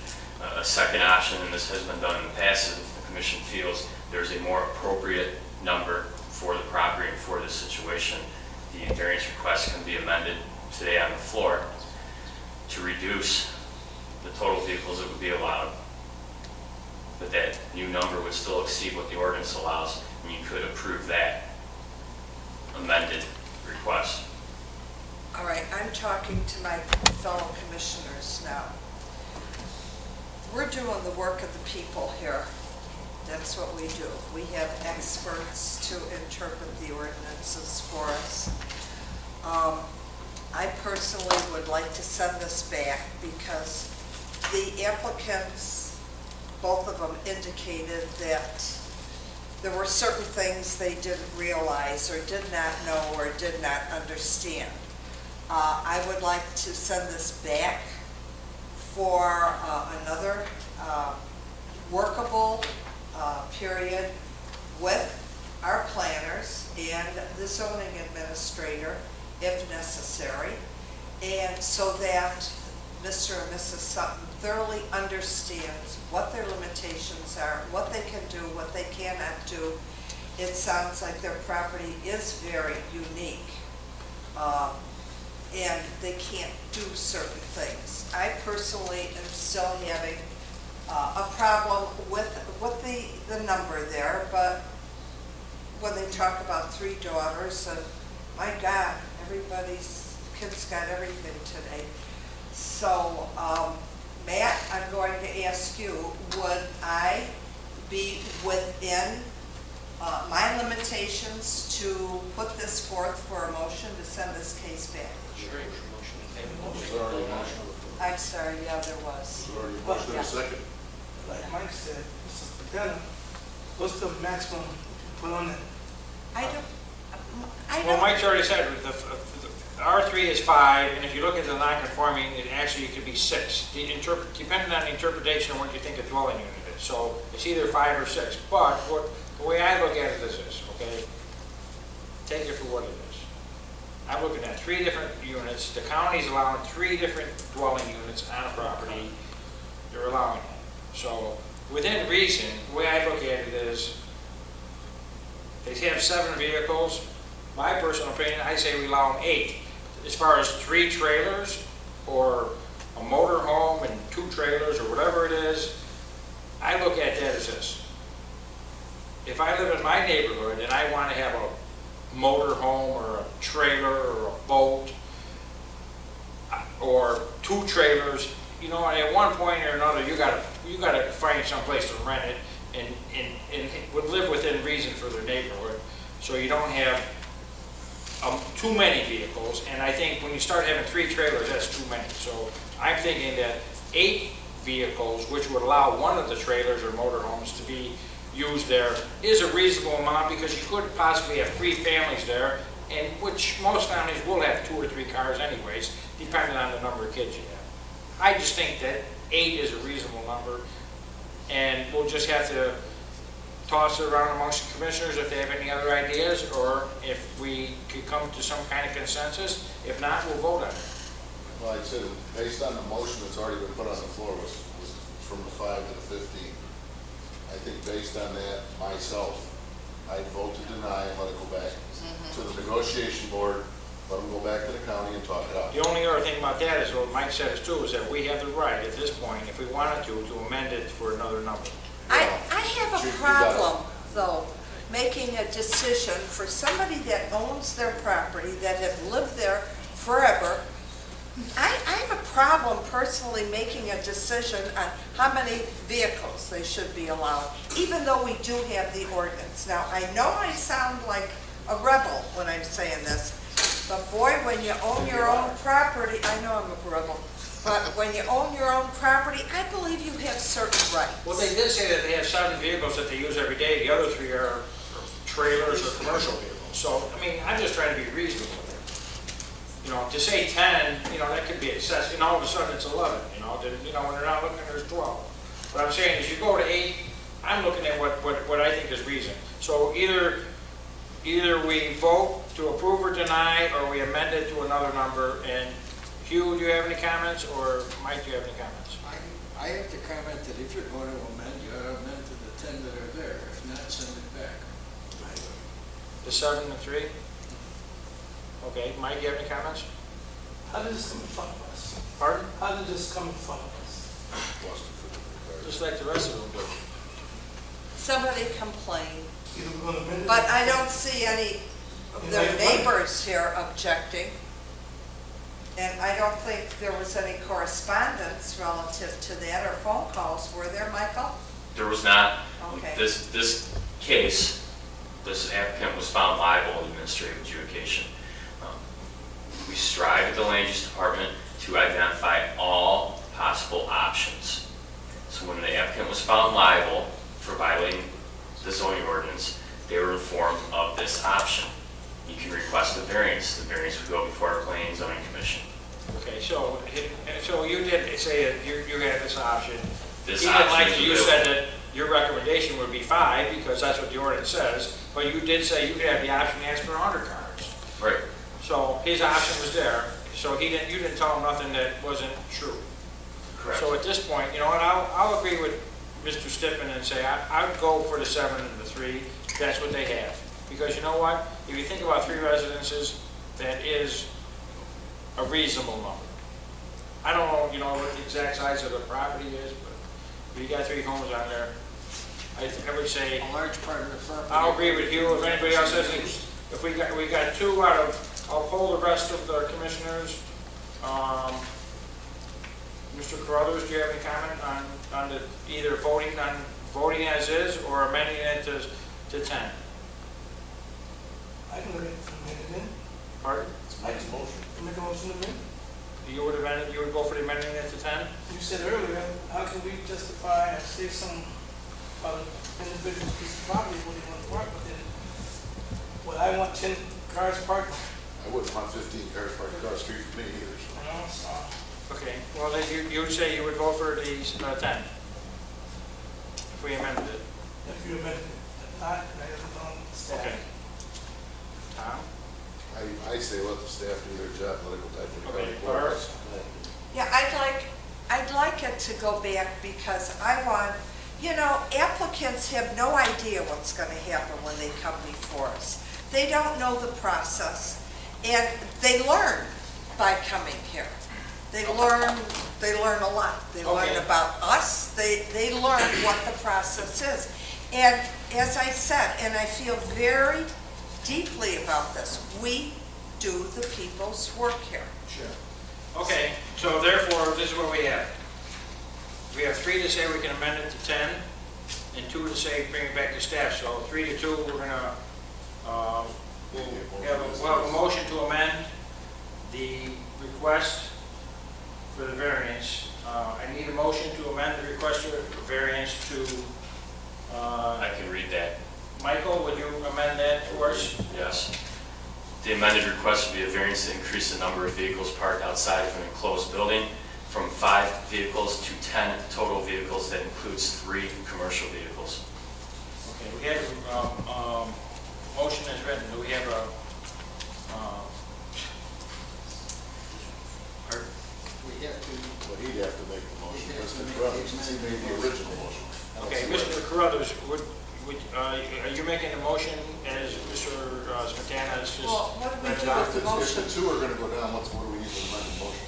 Speaker 6: A second option, and this has been done in the past, is if the commission feels there's a more appropriate number for the property and for this situation, the variance request can be amended today on the floor to reduce the total vehicles that would be allowed, but that new number would still exceed what the ordinance allows, and you could approve that amended request.
Speaker 1: All right, I'm talking to my fellow commissioners now. We're doing the work of the people here. That's what we do. We have experts to interpret the ordinances for us. I personally would like to send this back because the applicants, both of them, indicated that there were certain things they didn't realize or did not know or did not understand. I would like to send this back for another workable period with our planners and the zoning administrator if necessary, and so that Mr. and Mrs. Sutton thoroughly understands what their limitations are, what they can do, what they cannot do. It sounds like their property is very unique, and they can't do certain things. I personally am still having a problem with the number there, but when they talk about 3 daughters, my God, kids got everything today. So, Matt, I'm going to ask you, would I be within my limitations to put this forth for a motion to send this case back?
Speaker 2: Sure.
Speaker 1: I'm sorry, yeah, there was.
Speaker 3: Motion and a second.
Speaker 7: Like Mike said, Mrs. Padilla, what's the maximum you put on it?
Speaker 1: I don't.
Speaker 2: Well, Mike's already said, the R3 is 5, and if you look at the non-conforming, it actually could be 6, depending on the interpretation of what you think a dwelling unit is. it. So it's either 5 or 6. But the way I look at it is this, okay? Take it for what it is. I'm looking at 3 different units. The county's allowing 3 different dwelling units on a property. They're allowing it. So within reason, the way I look at it is, they have 7 vehicles. My personal opinion, I say we allow them 8. As far as 3 trailers or a motor home and 2 trailers or whatever it is, I look at that as this. If I live in my neighborhood and I want to have a motor home or a trailer or a boat or 2 trailers, you know, at one point or another, you gotta find some place to rent it and would live within reason for their neighborhood, so you don't have too many vehicles. And I think when you start having 3 trailers, that's too many. So I'm thinking that 8 vehicles, which would allow one of the trailers or motorhomes to be used there, is a reasonable amount, because you could possibly have 3 families there, and which most families will have 2 or 3 cars anyways, depending on the number of kids you have. I just think that 8 is a reasonable number, and we'll just have to toss it around amongst the commissioners if they have any other ideas, or if we could come to some kind of consensus. If not, we'll vote on it.
Speaker 3: Well, I'd say, based on the motion that's already been put on the floor, was from the 5 to the 15. I think based on that, myself, I'd vote to deny and let it go back to the negotiation board, let them go back to the county and talk it out.
Speaker 2: The only other thing about that is, what Mike said is too, is that we have the right at this point, if we wanted to amend it for another number.
Speaker 1: I have a problem, though, making a decision for somebody that owns their property, that have lived there forever. I have a problem personally making a decision on how many vehicles they should be allowed, even though we do have the ordinance. Now, I know I sound like a rebel when I'm saying this, but boy, when you own your own property, I know I'm a rebel, but when you own your own property, I believe you have certain rights.
Speaker 2: Well, they did say that they have 7 vehicles that they use every day. The other 3 are trailers or commercial vehicles. So, I mean, I'm just trying to be reasonable with it. You know, to say 10, you know, that could be excessive, and all of a sudden it's 11, you know. Then, you know, when they're not looking, there's 12. What I'm saying is, you go to 8, I'm looking at what I think is reason. So either we vote to approve or deny, or we amend it to another number. And Hugh, do you have any comments, or Mike, do you have any comments?
Speaker 9: I have to comment that if you're going to amend, you ought to amend to the 10 that are there. If not, send it back.
Speaker 2: The 7 and 3? Okay, Mike, do you have any comments?
Speaker 7: How did this come in front of us?
Speaker 2: Pardon?
Speaker 7: How did this come in front of us?
Speaker 2: Just like the rest of them do.
Speaker 1: Somebody complained,
Speaker 7: Either we're gonna amend it.
Speaker 1: but I don't see any of their neighbors here objecting. And I don't think there was any correspondence relative to that, or phone calls, were there, Michael?
Speaker 6: There was not.
Speaker 1: Okay.
Speaker 6: This case, this applicant was found liable in administrative adjudication. We strive at the land use department to identify all possible options. So when the applicant was found liable for violating the zoning ordinance, they were informed of this option. You can request a variance. The variance would go before our planning and zoning commission.
Speaker 2: Okay, so you did say that you had this option.
Speaker 6: This
Speaker 2: Even
Speaker 6: option
Speaker 2: like
Speaker 6: is
Speaker 2: you
Speaker 6: available.
Speaker 2: said that your recommendation would be 5, because that's what the ordinance says, but you did say you could have the option to ask for 100 cars.
Speaker 6: Right.
Speaker 2: So his option was there, so you didn't tell him nothing that wasn't true.
Speaker 6: Correct.
Speaker 2: So at this point, you know what, I'll agree with Mr. Stippen and say I would go for the 7 and the 3, that's what they have. Because you know what, if you think about 3 residences, that is a reasonable number. I don't know, you know, what the exact size of the property is, but if you got 3 homes on there, I would say,
Speaker 9: A large part of the property.
Speaker 2: I'll agree with you. If anybody else has any, if we got 2 out of, I'll poll the rest of the commissioners. Mr. Carruthers, do you have any comment on the, either voting as is or amending it to 10?
Speaker 7: I can go ahead and amend it in.
Speaker 2: Pardon?
Speaker 7: I can make a motion to amend.
Speaker 2: You would go for the amending it to 10?
Speaker 7: You said earlier, how can we justify and say some individual's piece of property where they want to park, but then, well, I want 10 cars parked,
Speaker 3: I wouldn't want 15 cars parked across the street from me either, so.
Speaker 7: you know, so.
Speaker 2: Okay, well, then you would say you would vote for these 10. if we amended it.
Speaker 7: If you amend it, if not, I have on staff.
Speaker 2: Okay. Tom?
Speaker 3: I say let the staff do their job, let it go back to the
Speaker 2: Okay,
Speaker 3: county
Speaker 2: Barb?
Speaker 3: clerk.
Speaker 1: Yeah, I'd like it to go back because I want, applicants have no idea what's gonna happen when they come before us. They don't know the process, and they learn by coming here. They learn a lot. They learn
Speaker 2: Okay.
Speaker 1: about us, they learn what the process is. And as I said, and I feel very deeply about this, we do the people's work here.
Speaker 2: Okay, so therefore, this is what we have. We have 3 to say we can amend it to 10, and 2 to say bring it back to staff. So 3 to 2, we're gonna, we'll have a motion to amend the request for the variance. I need a motion to amend the request for variance to,
Speaker 4: I can read that.
Speaker 2: Michael, would you amend that for us?
Speaker 4: Yes. The amended request would be a variance to increase the number of vehicles parked outside of an enclosed building from 5 vehicles to 10 total vehicles. That includes 3 commercial vehicles.
Speaker 2: Okay, we have, motion as written. Do we have a,
Speaker 9: We have to,
Speaker 3: Well, he'd have to make the motion,
Speaker 9: He'd have to
Speaker 3: Mr.
Speaker 9: make
Speaker 3: Brothers,
Speaker 9: the
Speaker 3: since he made the original motion. I don't
Speaker 2: okay,
Speaker 3: see
Speaker 2: Mr.
Speaker 3: why-
Speaker 2: Carruthers, are you making the motion as Mr. Smetana has just
Speaker 1: Well, what do we
Speaker 2: read it
Speaker 1: do
Speaker 2: out?
Speaker 1: with
Speaker 3: If the two are gonna go down, what do we need to amend the motion?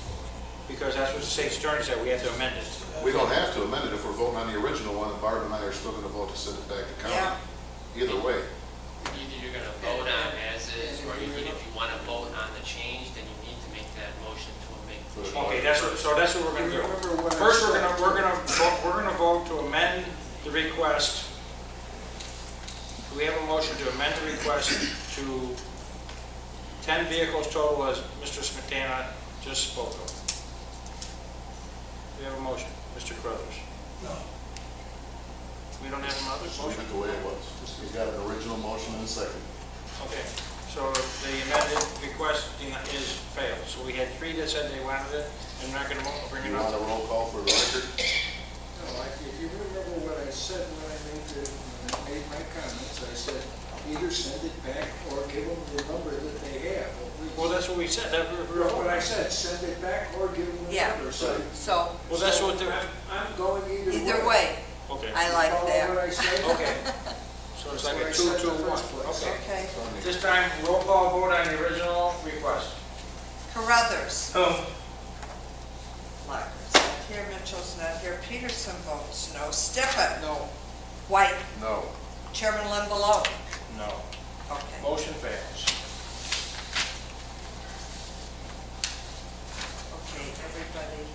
Speaker 2: Because that's what the state's attorney said, we have to amend it.
Speaker 3: We don't have to amend it if we're voting on the original one, and Barb and I are still gonna vote to send it back to county. Either way.
Speaker 10: Either you're gonna vote on as is, or even if you wanna vote on the change, then you need to make that motion to make the change.
Speaker 2: Okay, that's what we're gonna do.
Speaker 9: Remember what I
Speaker 2: First,
Speaker 9: said.
Speaker 2: we're gonna vote to amend the request. Do we have a motion to amend the request to 10 vehicles total as Mr. Smetana just spoke of? Do we have a motion, Mr. Carruthers?
Speaker 7: No.
Speaker 2: We don't have another
Speaker 3: Just leave
Speaker 2: motion?
Speaker 3: it the way it was. He's got an original motion and a second.
Speaker 2: Okay, so the amended request is failed. So we had 3 that said they wanted it, and we're not gonna bring it
Speaker 3: You want a
Speaker 2: up.
Speaker 3: roll call for the record?
Speaker 9: no, if you remember what I said when I made my comments, I said either send it back or give them the number that they have.
Speaker 2: Well, that's what we said.
Speaker 9: That's what I said, send it back or give them the
Speaker 1: Yeah.
Speaker 9: number. So
Speaker 1: So,
Speaker 2: Well, that's what the,
Speaker 9: I'm going
Speaker 1: either way,
Speaker 2: okay,
Speaker 1: I like
Speaker 9: Follow
Speaker 1: that.
Speaker 9: what I said?
Speaker 2: okay. So it's like a
Speaker 9: That's what I said in the
Speaker 2: 2-2-1.
Speaker 9: first place.
Speaker 2: Okay.
Speaker 1: Okay.
Speaker 2: This time, roll call vote on the original request.
Speaker 1: Carruthers.
Speaker 7: No.
Speaker 1: Locker's not here, Mitchell's not here, Peterson votes no. Stiffen.
Speaker 2: No.
Speaker 1: White.
Speaker 3: No.
Speaker 1: Chairman Limbelow.
Speaker 2: No.
Speaker 1: Okay.
Speaker 2: Motion fails.
Speaker 1: Okay, everybody.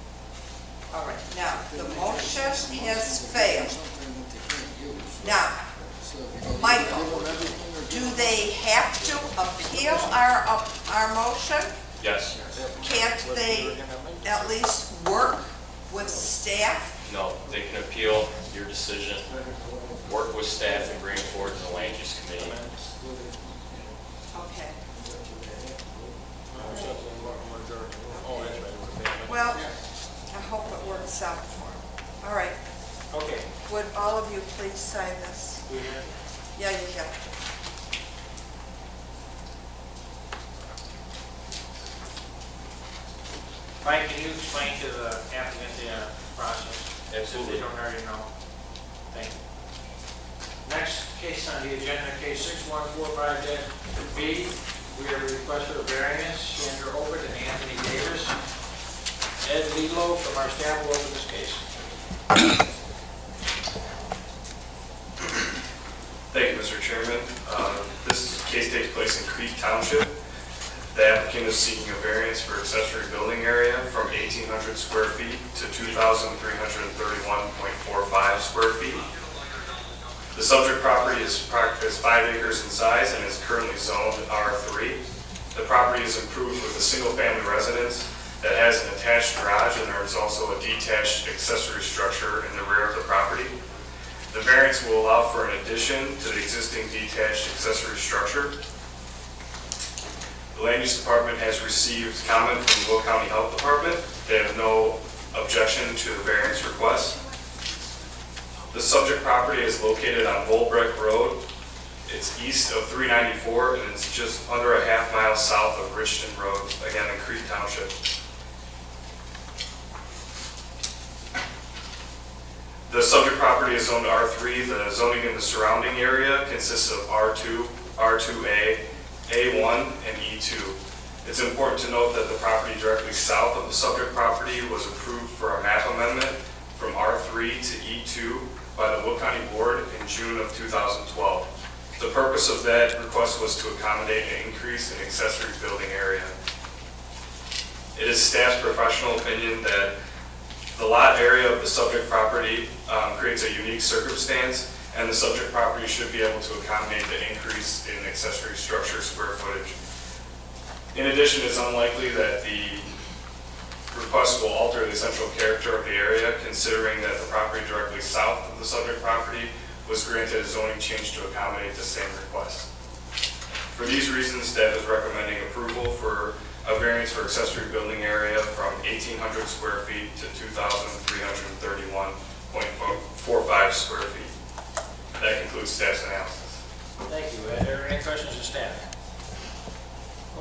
Speaker 1: All right, now, the motion has failed.
Speaker 9: Something that they can't use.
Speaker 1: Now,
Speaker 9: So if you're gonna
Speaker 1: Michael,
Speaker 9: give them everything or
Speaker 1: do
Speaker 9: give them-
Speaker 1: they have to appeal our motion?
Speaker 4: Yes.
Speaker 1: Can't they at least work with staff?
Speaker 4: No, they can appeal your decision, work with staff, and bring it forward to the land use committee.
Speaker 1: Okay.
Speaker 2: Oh, that's right.
Speaker 1: Well, I hope it works out for them. All right,
Speaker 2: Okay.
Speaker 1: would all of you please sign this?
Speaker 2: We have-
Speaker 1: Yeah, you got it.
Speaker 2: Mike, can you explain to the applicant the process? If they don't already know. Thank you. Next case on the agenda, case 6145-B. We have a request for a variance, Sandra Obert and Anthony Davis. Ed Lelo from our staff will open this case.
Speaker 11: Thank you, Mr. Chairman. This case takes place in Creek Township. The applicant is seeking a variance for accessory building area from 1,800 square feet to 2,331.45 square feet. The subject property is 5 acres in size and is currently zoned R3. The property is improved with a single-family residence that has an attached garage, and there is also a detached accessory structure in the rear of the property. The variance will allow for an addition to the existing detached accessory structure. The Land Use Department has received comment from the Will County Health Department. They have no objection to the variance request. The subject property is located on Bullbrick Road. It's east of 394, and it's just under a half-mile south of Richton Road, again in Creek Township. The subject property is zoned R3. The zoning in the surrounding area consists of R2, R2A, A1, and E2. It's important to note that the property directly south of the subject property was approved for a map amendment from R3 to E2 by the Will County Board in June of 2012. The purpose of that request was to accommodate an increase in accessory building area. It is staff's professional opinion that the lot area of the subject property creates a unique circumstance, and the subject property should be able to accommodate the increase in accessory structure square footage. In addition, it's unlikely that the request will alter the essential character of the area, considering that the property directly south of the subject property was granted a zoning change to accommodate the same request. For these reasons, staff is recommending approval for a variance for accessory building area from 1,800 square feet to 2,331.45 square feet. That concludes staff's analysis.
Speaker 2: Thank you. Are there any questions of staff?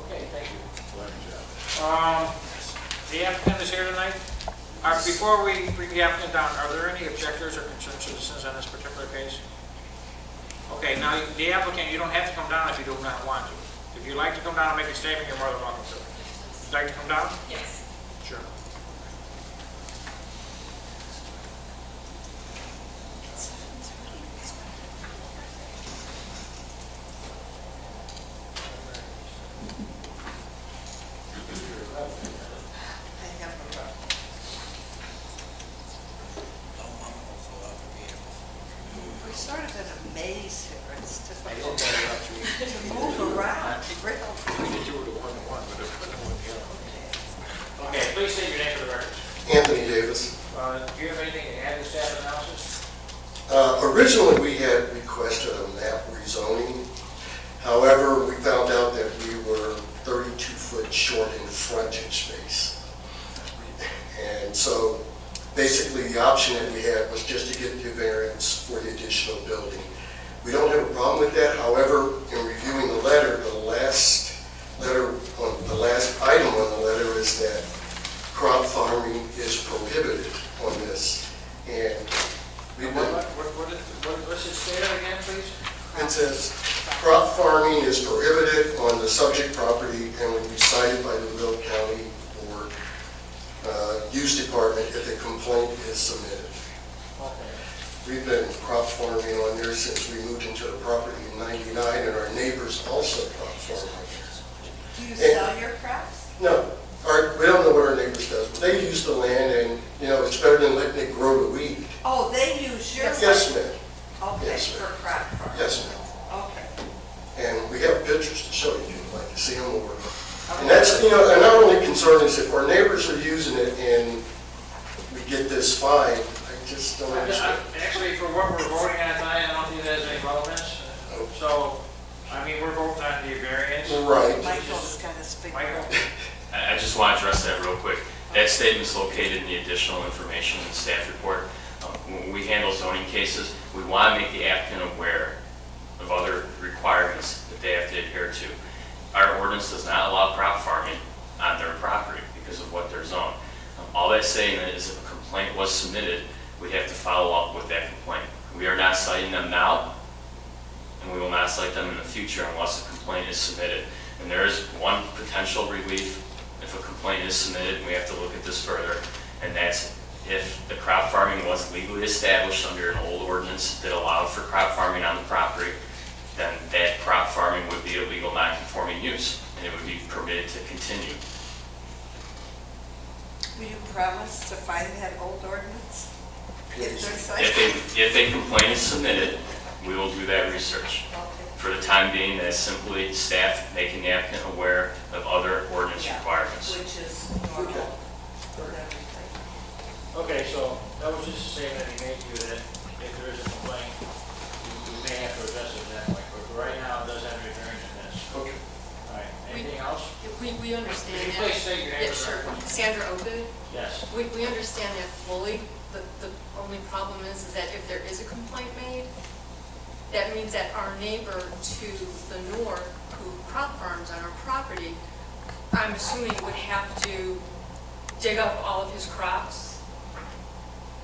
Speaker 2: Okay, thank you. The applicant is here tonight. Before we bring the applicant down, are there any objectors or concerned citizens on this particular case? Okay, now the applicant, you don't have to come down if you do not want to. If you'd like to come down and make a statement, you're more than welcome to. Would you like to come down?
Speaker 12: Yes.
Speaker 2: Sure.
Speaker 1: We're sort of in a maze here. It's difficult to move around.
Speaker 2: Okay, please state your name for the record.
Speaker 13: Anthony Davis.
Speaker 2: Do you have anything to add to staff analysis?
Speaker 13: Originally, we had requested a map rezoning. However, we found out that we were 32 foot short in frontage space. And so basically the option that we had was just to get the variance for the additional building. We don't have a problem with that. However, in reviewing the letter, the last item on the letter is that crop farming is prohibited on this. And
Speaker 2: what's it say that again, please?
Speaker 13: It says crop farming is prohibited on the subject property and will be cited by the Will County Board Use Department if a complaint is submitted.
Speaker 2: Okay.
Speaker 13: We've been crop farming on there since we moved into the property in '99, and our neighbors also crop farm on there.
Speaker 1: Do you sell your crops?
Speaker 13: No, we don't know what our neighbors does, but they use the land, and it's better than letting it grow the weed.
Speaker 1: Oh, they use your land?
Speaker 13: Yes, ma'am.
Speaker 1: Okay,
Speaker 13: Yes,
Speaker 1: for crop farming.
Speaker 13: Yes, ma'am.
Speaker 1: Okay.
Speaker 13: And we have pictures to show you if you'd like to see them over. And that's, and our only concern is if our neighbors are using it and we get this fine, I just don't understand.
Speaker 2: Actually, for what we're voting on tonight, I don't think that has any relevance. So, we're voting on the variance.
Speaker 13: Right.
Speaker 1: Michael's got to speak.
Speaker 2: Michael?
Speaker 6: I just want to address that real quick. That statement's located in the additional information in the staff report. When we handle zoning cases, we want to make the applicant aware of other requirements that they have to adhere to. Our ordinance does not allow crop farming on their property because of what they're zoned. All that's saying is if a complaint was submitted, we'd have to follow up with that complaint. We are not citing them now, and we will not cite them in the future unless a complaint is submitted. And there is one potential relief if a complaint is submitted, and we have to look at this further, and that's if the crop farming was legally established under an old ordinance that allowed for crop farming on the property, then that crop farming would be a legal non-conforming use, and it would be permitted to continue.
Speaker 1: Will you promise to find that old ordinance? If there's such?
Speaker 6: If a complaint is submitted, we will do that research.
Speaker 1: Okay.
Speaker 6: For the time being, that's simply staff making the applicant aware of other ordinance requirements.
Speaker 1: Which is normal for everything.
Speaker 2: Okay, so that was just a statement he made to you that if there is a complaint, we may have to address it that way. But for right now, it does have to be variance in this.
Speaker 13: Okay.
Speaker 2: All right, anything else?
Speaker 12: We understand
Speaker 2: Could you
Speaker 12: that.
Speaker 2: please state your name
Speaker 12: Yeah,
Speaker 2: for the
Speaker 12: sure.
Speaker 2: record?
Speaker 12: Sandra Obid.
Speaker 2: Yes.
Speaker 12: We understand that fully. The only problem is that if there is a complaint made, that means that our neighbor to the north, who crop farms on our property, I'm assuming would have to dig up all of his crops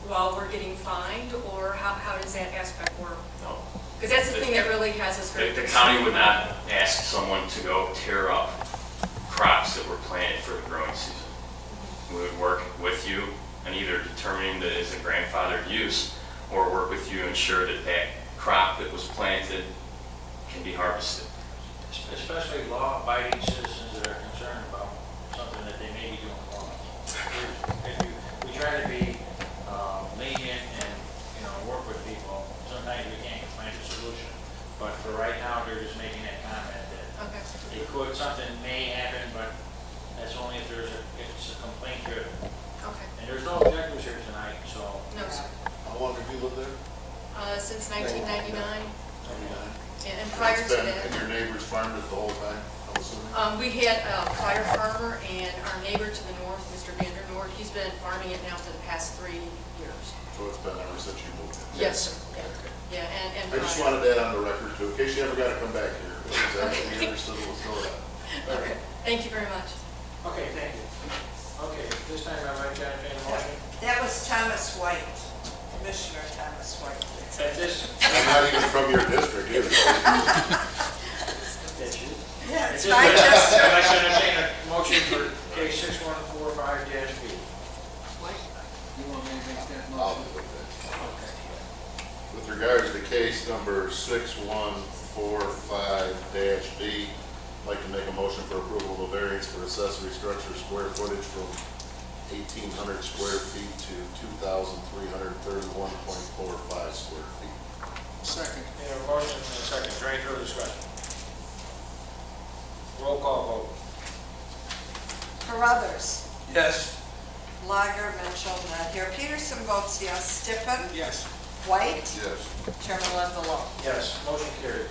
Speaker 12: while we're getting fined, or how does that aspect work?
Speaker 6: No.
Speaker 12: Because that's the thing that really has us very
Speaker 6: The county would not ask someone to go tear up crops that were planted for the growing season. We would work with you on either determining that it's a grandfathered use, or work with you to ensure that that crop that was planted can be harvested.
Speaker 2: Especially law-abiding citizens that are concerned about something that they may be doing wrong. We try to be lenient and, work with people. Sometimes we can't find a solution. But for right now, they're just making that comment that something may happen, but that's only if it's a complaint driven.
Speaker 12: Okay.
Speaker 2: And there's no objectives here tonight, so.
Speaker 12: No, sir.
Speaker 3: How long have you lived there?
Speaker 12: Since 1999.
Speaker 3: 99.
Speaker 12: And prior to that.
Speaker 3: And your neighbors farmed it the whole time, I'm assuming?
Speaker 12: We had a prior farmer, and our neighbor to the north, Mr. Vander Noord, he's been farming it now for the past 3 years.
Speaker 3: So it's been ever since you moved in?
Speaker 12: Yes, sir. Yeah, and
Speaker 3: I just wanted that on the record too, in case you ever got to come back here. Because actually understood what was going on.
Speaker 12: Okay, thank you very much.
Speaker 2: Okay, thank you. Okay, this time I'd like to entertain a motion.
Speaker 1: That was Thomas White, Commissioner Thomas White.
Speaker 2: At this,
Speaker 3: I'm not even from your district either.
Speaker 1: Yeah,
Speaker 2: at
Speaker 1: it's
Speaker 2: this
Speaker 1: fine,
Speaker 2: time,
Speaker 1: just,
Speaker 2: I'd like to entertain a motion for case 6145-B.
Speaker 9: You want me to make that
Speaker 3: I'll
Speaker 9: motion?
Speaker 3: do that. With regards to case number 6145-D, I'd like to make a motion for approval of a variance for accessory structure square footage from 1,800 square feet to 2,331.45 square feet.
Speaker 9: Second.
Speaker 2: We have a motion and a second. Is there any further discussion? Roll call vote.
Speaker 1: Carruthers,
Speaker 7: Yes.
Speaker 1: Lager, Mitchell, not here. Peterson votes yes. Stippen,
Speaker 7: Yes.
Speaker 1: White,
Speaker 3: Yes.
Speaker 1: Chairman Lindelof.
Speaker 2: Yes, motion carries.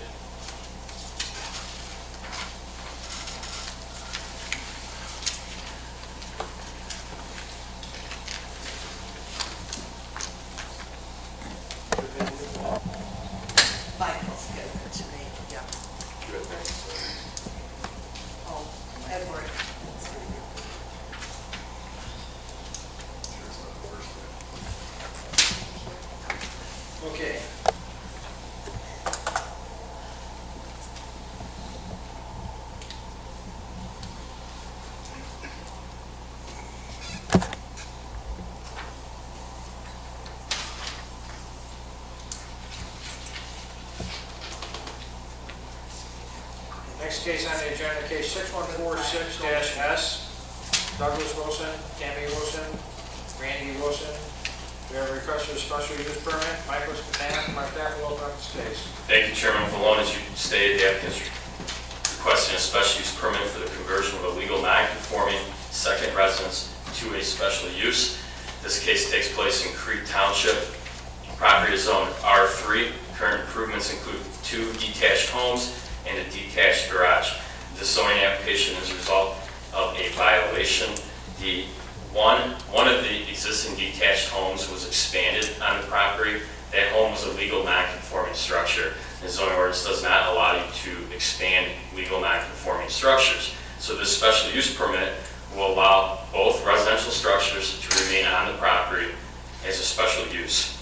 Speaker 1: Michael's given it to me, yeah.
Speaker 3: Good, thanks.
Speaker 1: Oh, Edward.
Speaker 3: Sure it's not the first thing.
Speaker 2: Okay. Next case on the agenda, case 6146-S, Douglas Wilson, Tammy Wilson, Randy Wilson. We have a request for a special use permit. Michael Catana, my staff will open up this case.
Speaker 4: Thank you, Chairman Valone. As you stated, the applicant is requesting a special use permit for the conversion of a legal non-conforming second residence to a special use. This case takes place in Creek Township. Property is zoned R3. Current improvements include 2 detached homes and a detached garage. This zoning application is a result of a violation. One of the existing detached homes was expanded on the property. That home was a legal non-conforming structure. The zoning ordinance does not allow you to expand legal non-conforming structures. So this special use permit will allow both residential structures to remain on the property as a special use.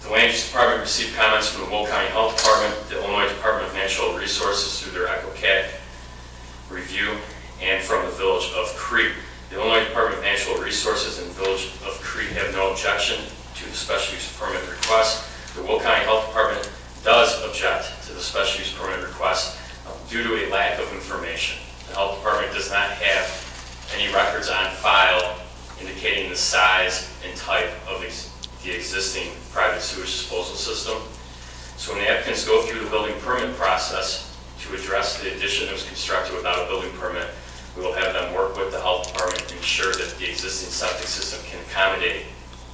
Speaker 4: The Land Use Department received comments from the Will County Health Department, the Illinois Department of Natural Resources through their EchoCat review, and from the Village of Creek. The Illinois Department of Natural Resources and Village of Creek have no objection to the special use permit request. The Will County Health Department does object to the special use permit request due to a lack of information. The Health Department does not have any records on file indicating the size and type of the existing private sewage disposal system. So when the applicants go through the building permit process to address the addition that was constructed without a building permit, we will have them work with the health department to ensure that the existing septic system can accommodate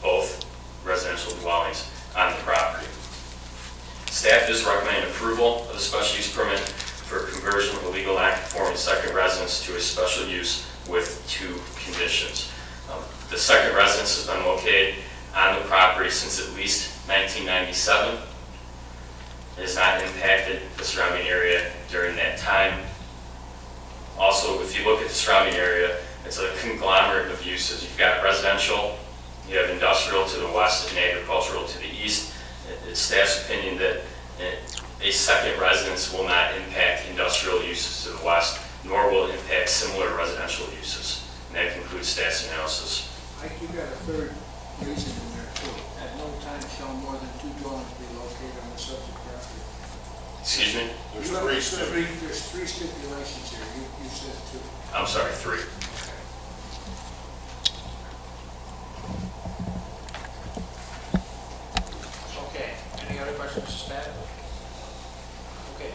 Speaker 4: both residential dwellings on the property. Staff is recommending approval of the special use permit for conversion of a legal non-conforming second residence to a special use with 2 conditions. The second residence has been located on the property since at least 1997. It has not impacted the surrounding area during that time. Also, if you look at the surrounding area, it's a conglomerate of uses. You've got residential, you have industrial to the west and agricultural to the east. It's staff's opinion that a second residence will not impact industrial uses to the west, nor will it impact similar residential uses. And that concludes staff's analysis.
Speaker 9: Mike, you got a third reason in there too. At no time shall more than 2 dwellings be located on the subject property.
Speaker 4: Excuse me?
Speaker 9: There's three stipulations here. You said 2.
Speaker 4: I'm sorry, 3.
Speaker 2: Okay, any other questions, staff? Okay.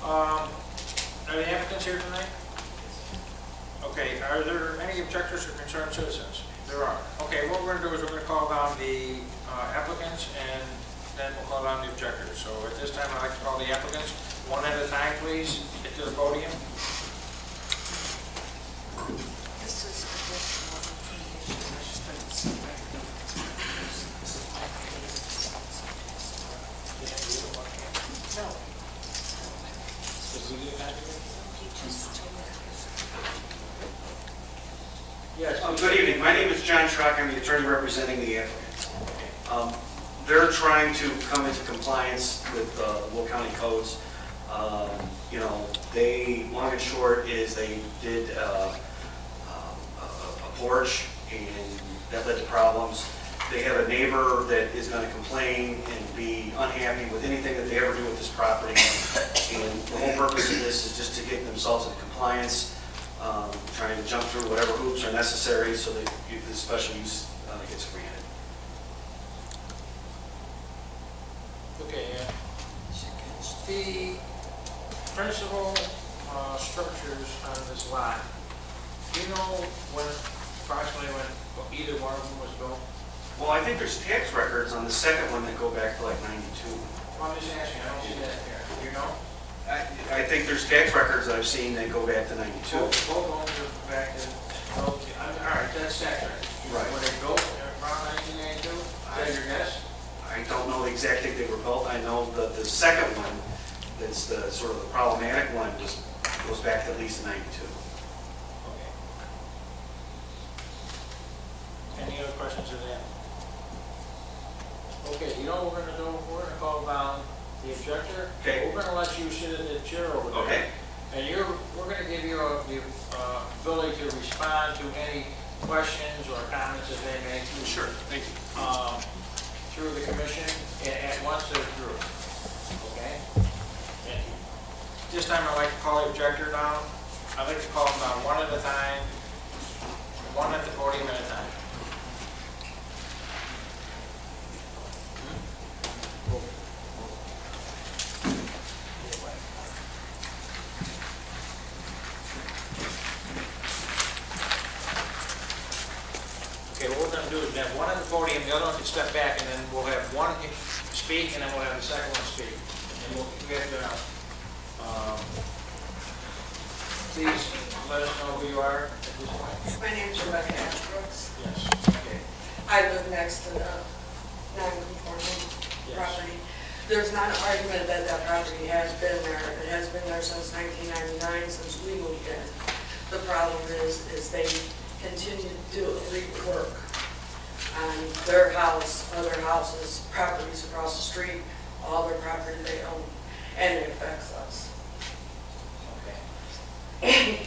Speaker 2: Are the applicants here tonight? Okay, are there any objectors or concerned citizens? There are. Okay, what we're going to do is we're going to call down the applicants and then we'll call down the objectors. So at this time, I'd like to call the applicants one at a time, please. Get to the podium.
Speaker 1: This is additional information. No.
Speaker 2: Yes.
Speaker 14: Good evening. My name is John Schrock. I'm the attorney representing the applicants. They're trying to come into compliance with Will County codes. You know, long and short is they did a porch, and that led to problems. They have a neighbor that is going to complain and be unhappy with anything that they ever do with this property. And the whole purpose of this is just to get themselves into compliance, trying to jump through whatever hoops are necessary so that the special use gets granted.
Speaker 2: Okay, the principal structures on this lot, do you know approximately when either one of them was built?
Speaker 14: Well, I think there's tax records on the second one that go back to like 92.
Speaker 2: Well, I'm just asking, I don't see that here. Do you know?
Speaker 14: I think there's tax records that I've seen that go back to 92.
Speaker 2: Both homes are back to, all right, that's tax records.
Speaker 14: Right.
Speaker 2: Were they built around 1992? Is that your guess?
Speaker 14: I don't know the exact date they were built. I know that the second one, that's the sort of the problematic one, just goes back to at least 92.
Speaker 2: Okay. Any other questions of that? Okay, you know what we're gonna do? We're gonna call down the objector.
Speaker 14: Okay.
Speaker 2: We're gonna let you sit in the chair over there.
Speaker 14: Okay.
Speaker 2: And we're gonna give you the ability to respond to any questions or comments that they make.
Speaker 14: Sure, thank you.
Speaker 2: Through the commission, and once they're through. Okay? Thank you. This time I'd like to call the objector down. I'd like to call them down one at a time, one at the podium at a time. Okay, what we're going to do is have one at the podium, the other one can step back, and then we'll have one speak, and then we'll have the second one speak. And we'll get to please let us know who you are at this point.
Speaker 15: My name is Rebecca Ashbrooks.
Speaker 2: Yes. Okay.
Speaker 15: I live next to the non-conforming property. There's not an argument that that property has been there. It has been there since 1999, since we moved in. The problem is they continue to do illegal work on their house, other houses, properties across the street, all their property they own, and it affects us.
Speaker 2: Okay.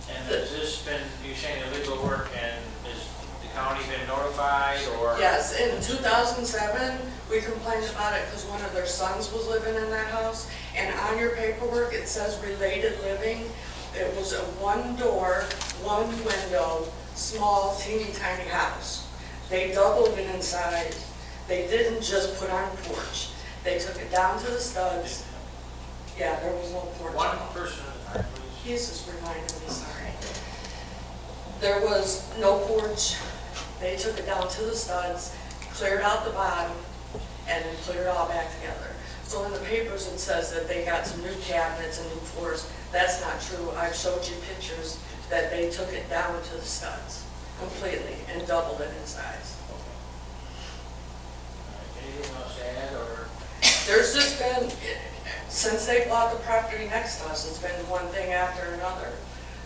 Speaker 2: And has this been, you're saying illegal work, and has the county been notified, or?
Speaker 15: Yes, in 2007, we complained about it because one of their sons was living in that house, and on your paperwork, it says related living. It was a one door, one window, small, teeny tiny house. They doubled it inside. They didn't just put on a porch. They took it down to the studs. Yeah, there was no porch.
Speaker 2: One person at a time, please.
Speaker 15: He's just reminding me, sorry. There was no porch. They took it down to the studs, cleared out the bottom, and then put it all back together. So in the papers, it says that they got some new cabinets and new floors. That's not true. I've showed you pictures that they took it down to the studs completely and doubled it in size.
Speaker 2: Anything else to add, or?
Speaker 15: There's just been, since they bought the property next to us, it's been one thing after another.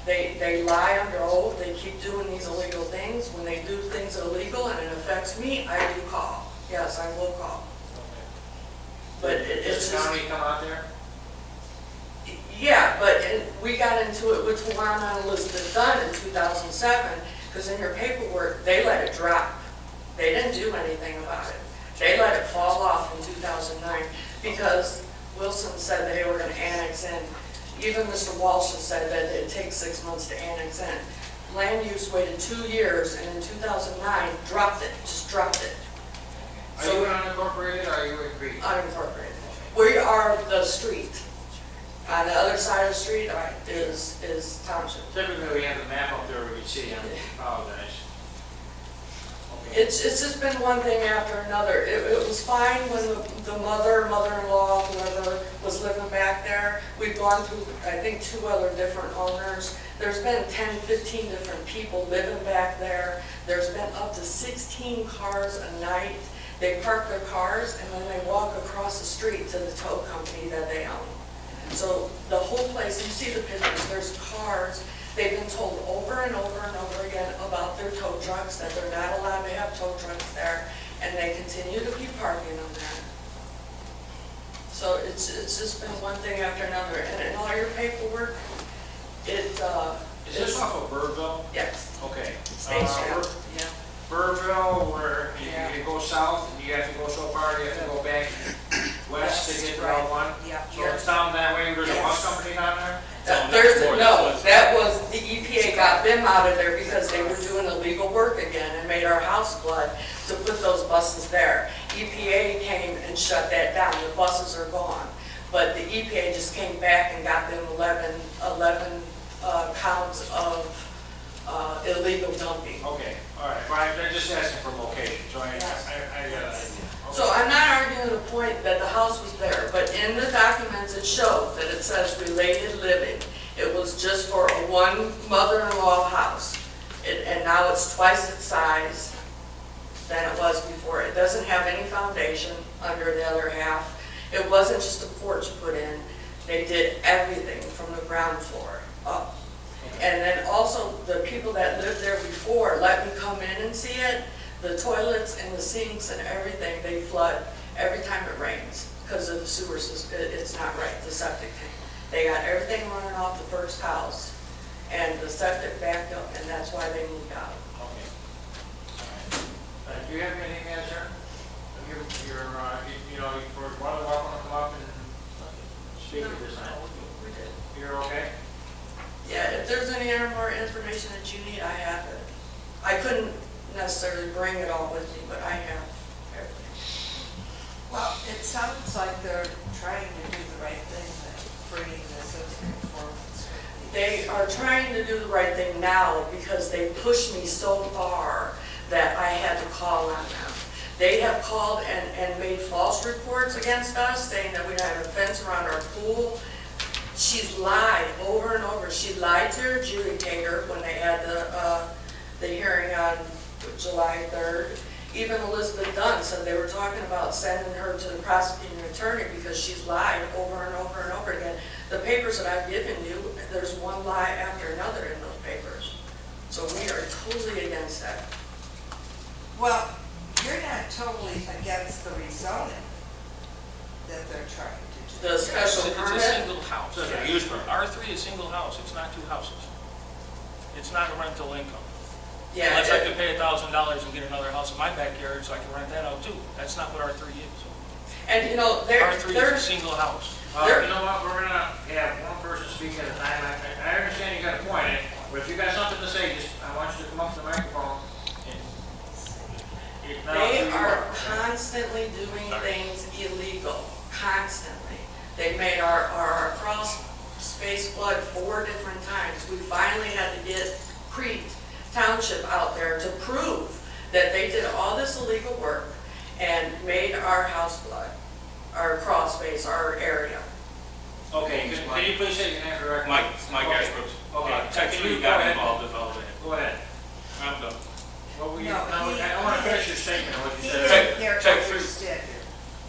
Speaker 15: They lie under oath, they keep doing these illegal things. When they do things illegal and it affects me, I do call. Yes, I will call. But it's
Speaker 2: Does
Speaker 15: just...
Speaker 2: the county come out there?
Speaker 15: Yeah, but we got into it with Tawana and Elizabeth Dunn in 2007, because in your paperwork, they let it drop. They didn't do anything about it. They let it fall off in 2009, because Wilson said they were going to annex in. Even Mr. Walsh has said that it'd take 6 months to annex in. Land use waited 2 years, and in 2009, dropped it, just dropped it.
Speaker 2: Are you unincorporated, or are you agreed?
Speaker 15: Unincorporated. We are the street. On the other side of the street is township.
Speaker 2: Typically, we have a map up there we can see, I apologize.
Speaker 15: It's just been one thing after another. It was fine when the mother-in-law, whoever was living back there. We've gone through, I think, 2 other different owners. There's been 10, 15 different people living back there. There's been up to 16 cars a night. They park their cars and then they walk across the street to the tow company that they own. So the whole place, you see the pictures, there's cars. They've been told over and over and over again about their tow trucks, that they're not allowed to have tow trucks there, and they continue to keep parking them there. So it's just been one thing after another, and in all your paperwork,
Speaker 2: Is this off of Burrville?
Speaker 15: Yes.
Speaker 2: Okay.
Speaker 15: State Street, yeah.
Speaker 2: Burrville, where
Speaker 15: Yeah.
Speaker 2: you go south, and you have to go so far, you have to go back west to get to Route 1?
Speaker 1: Yeah.
Speaker 2: So it's down that way, there's a bus
Speaker 15: Yes.
Speaker 2: company down there?
Speaker 15: That was, the EPA got them out of there because they were doing illegal work again and made our house flood to put those buses there. EPA came and shut that down, the buses are gone. But the EPA just came back and got them 11 counts of illegal dumping.
Speaker 2: Okay, all right, well, they're just asking for location, so I got an idea.
Speaker 15: So I'm not arguing the point that the house was there, but in the documents it shows that it says related living. It was just for a one mother-in-law house. And now it's twice its size than it was before. It doesn't have any foundation under the other half. It wasn't just a porch put in. They did everything from the ground floor up. And then also the people that lived there before let me come in and see it. The toilets and the sinks and everything, they flood every time it rains because of the sewer system. It's not right, the septic tank. They got everything running off the first house and the septic backed up, and that's why they moved out.
Speaker 2: Okay. All right. Do you have anything to add, sir? You're welcome to come up and speak at this time.
Speaker 15: We did.
Speaker 2: You're okay?
Speaker 15: Yeah, if there's any more information that you need, I have it. I couldn't necessarily bring it all with me, but I have everything.
Speaker 1: Well, it sounds like they're trying to do the right thing, by bringing this into conformance.
Speaker 15: They are trying to do the right thing now because they pushed me so far that I had to call on them. They have called and made false reports against us, saying that we don't have a fence around our pool. She's lied over and over. She lied to her adjudicator when they had the hearing on July 3rd. Even Elizabeth Dunn said they were talking about sending her to the prosecuting attorney because she's lied over and over and over again. The papers that I've given you, there's one lie after another in those papers. So we are totally against that.
Speaker 1: Well, you're not totally against the rezoning that they're trying to do.
Speaker 15: The special
Speaker 16: It's a
Speaker 15: permit,
Speaker 16: single house.
Speaker 2: So it's a use permit.
Speaker 16: R3 is single house, it's not 2 houses. It's not a rental income.
Speaker 15: yeah,
Speaker 16: Unless I could pay $1,000 and get another house in my backyard so I can rent that out too. That's not what R3 is.
Speaker 15: and you know,
Speaker 16: R3 is a single house.
Speaker 2: You know what, we're gonna have one person speak at a time. I understand you got a point, but if you got something to say, I want you to come up to the microphone.
Speaker 15: they are constantly doing things illegal, constantly. They made our crawl space flood 4 different times. We finally had to get Crete Township out there to prove that they did all this illegal work and made our house flood. our crawl space, our area.
Speaker 2: Okay, can you please say your name for the record?
Speaker 17: Mike Ashbrook.
Speaker 2: Okay,
Speaker 17: Tech
Speaker 2: can
Speaker 17: 3
Speaker 2: you
Speaker 17: got
Speaker 2: go ahead?
Speaker 17: involved with all that.
Speaker 2: Go ahead.
Speaker 17: I'm done.
Speaker 2: What were you,
Speaker 1: No,
Speaker 2: no,
Speaker 1: he-
Speaker 2: I want to finish your statement, what you
Speaker 1: He
Speaker 2: said.
Speaker 1: Gary
Speaker 17: Tech
Speaker 1: Peters did.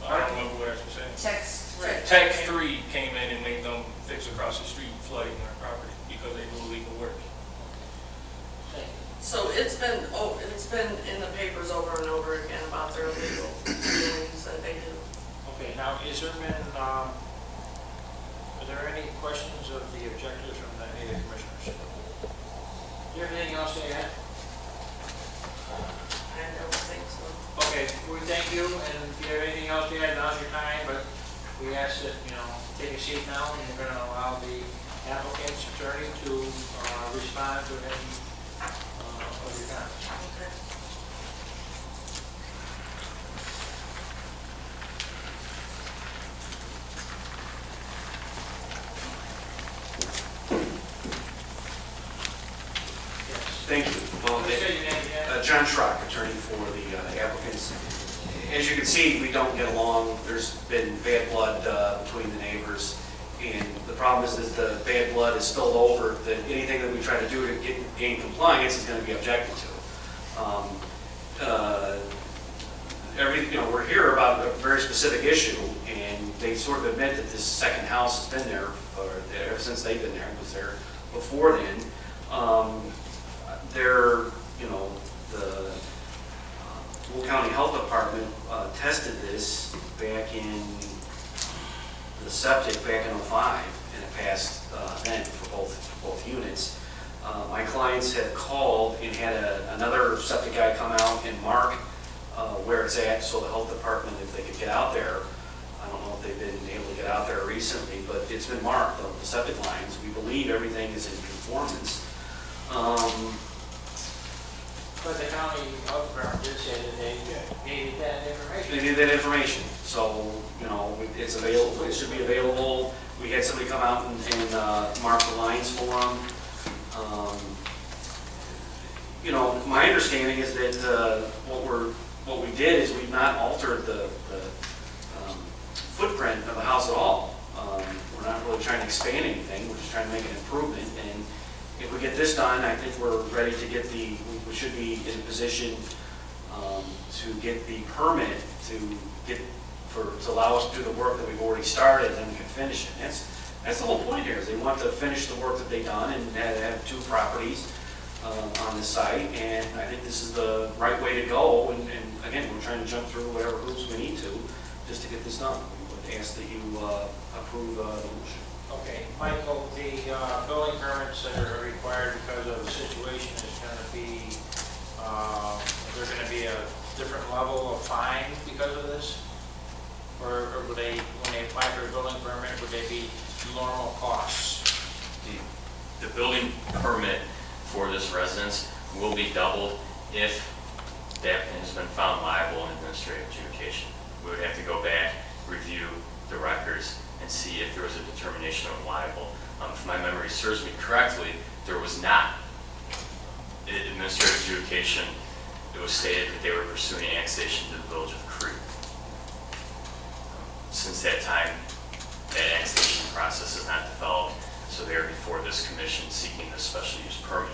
Speaker 17: I don't remember what I was saying.
Speaker 1: Text three.
Speaker 17: Tech 3 came in and made them fix across the street flooding their property because they do illegal work.
Speaker 15: So it's been in the papers over and over again about their illegal doings that they do.
Speaker 2: Okay, now, is there been, are there any questions of the objectors from any of the commissioners? Do you have anything else to add?
Speaker 15: I don't think so.
Speaker 2: Okay, we thank you, and if you have anything else to add, now's your time, but we ask that, take a seat now, and we're gonna allow the applicant's attorney to, respond to any, of your comments.
Speaker 15: Okay.
Speaker 14: Thank you. Well,
Speaker 2: Please say your name again.
Speaker 14: John Schrock, attorney for the applicants. As you can see, we don't get along. There's been bad blood between the neighbors. And the problem is that the bad blood is spilled over, that anything that we try to do to gain compliance is going to be objected to. We're here about a very specific issue, and they sort of admit that this second house has been there ever since they've been there. It was there before then. The Will County Health Department tested this back in the septic back in '05, and it passed then for both units. My clients had called and had another septic guy come out and mark where it's at, so the health department, if they could get out there, I don't know if they've been able to get out there recently, but it's been marked, the septic lines. We believe everything is in conformance.
Speaker 2: But the county health department did say that they needed that information.
Speaker 14: They need that information, so, it's available, it should be available. We had somebody come out and mark the lines for them. My understanding is that what we did is we've not altered the footprint of the house at all. We're not really trying to expand anything, we're just trying to make an improvement. And if we get this done, I think we're ready to get we should be in a position to get the permit to allow us to do the work that we've already started, then we can finish it. That's the whole point here, is they want to finish the work that they've done and have two properties on the site, and I think this is the right way to go. And again, we're trying to jump through whatever hoops we need to just to get this done. We would ask that you approve the motion.
Speaker 2: Okay, Michael, the building permits that are required because of the situation is going to be, is there going to be a different level of fine because of this? Or would they, when they apply for a building permit, would they be normal costs?
Speaker 6: The building permit for this residence will be doubled if the applicant has been found liable in administrative adjudication. We would have to go back, review the records, and see if there was a determination of liable. If my memory serves me correctly, there was not. In administrative adjudication, it was stated that they were pursuing annexation to the village of Crete. Since that time, that annexation process has not developed, so they are before this commission seeking a special use permit.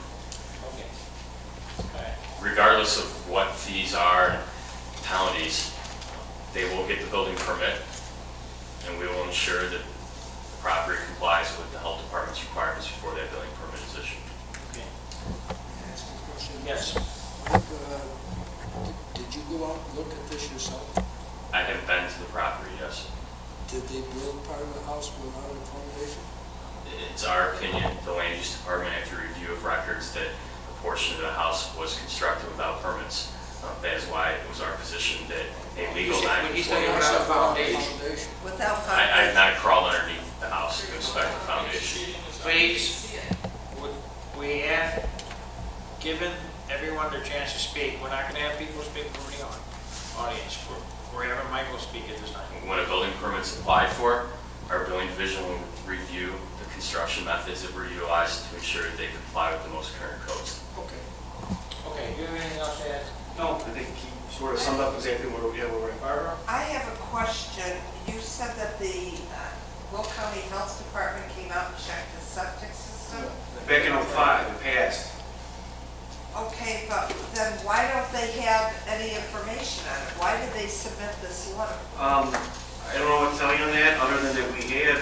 Speaker 2: Okay. Okay.
Speaker 6: Regardless of what fees are, penalties, they will get the building permit, and we will ensure that the property complies with the health department's requirements before that building permit is issued.
Speaker 2: Okay.
Speaker 9: Can I ask a question?
Speaker 2: Yes.
Speaker 9: Did you go out and look at this yourself?
Speaker 6: I have been to the property, yes.
Speaker 9: Did they build part of the house without a foundation?
Speaker 6: It's our opinion, the land use department, after review of records, that a portion of the house was constructed without permits. That is why it was our position that a legal non-conforming.
Speaker 2: Without foundation.
Speaker 1: Without
Speaker 6: I have
Speaker 1: foundation.
Speaker 6: not crawled underneath the house to inspect the foundation.
Speaker 2: Please, we have given everyone their chance to speak. We're not going to have people speak from the audience. We're having Michael speak at this time.
Speaker 6: When a building permit's applied for, our building division will review the construction methods that were utilized to ensure that they comply with the most current codes.
Speaker 9: Okay.
Speaker 2: Okay, do you have anything else to add?
Speaker 14: No, I think he sort of summed up exactly where we're at.
Speaker 2: Barbara?
Speaker 1: I have a question. You said that the Will County Health Department came out and checked the septic system?
Speaker 14: Back in '05, it passed.
Speaker 1: Okay, but then why don't they have any information on it? Why did they submit this letter?
Speaker 14: I don't know what to tell you on that, other than that we had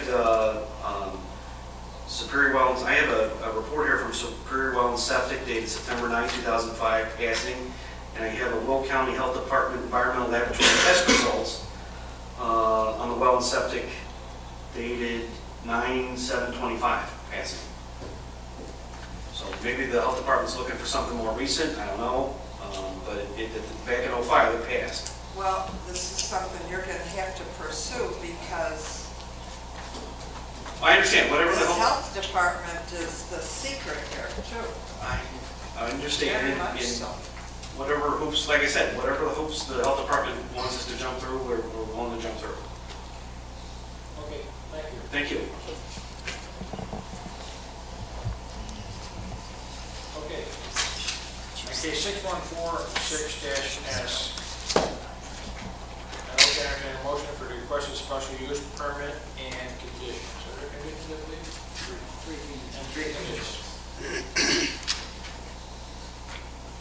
Speaker 14: Superior Wellens, I have a report here from Superior Wellens Septic dated September 9, 2005, passing, and I have a Will County Health Department Environmental Laboratory test results on the Wellens Septic dated 9/7/25, passing. So maybe the health department's looking for something more recent, I don't know, but back in '05, it passed.
Speaker 1: Well, this is something you're going to have to pursue because
Speaker 14: I understand, whatever the
Speaker 1: this
Speaker 14: health...
Speaker 1: health department is the secret here, too.
Speaker 14: I understand,
Speaker 1: Very much
Speaker 14: and
Speaker 1: so.
Speaker 14: whatever hoops, like I said, whatever the hoops the health department wants us to jump through, we're willing to jump through.
Speaker 2: Okay, thank you.
Speaker 14: Thank you.
Speaker 2: Okay. Okay, 6146-S. I'd like to entertain a motion for the requested special use permit and conditions. Are there conditions, I believe? And three conditions.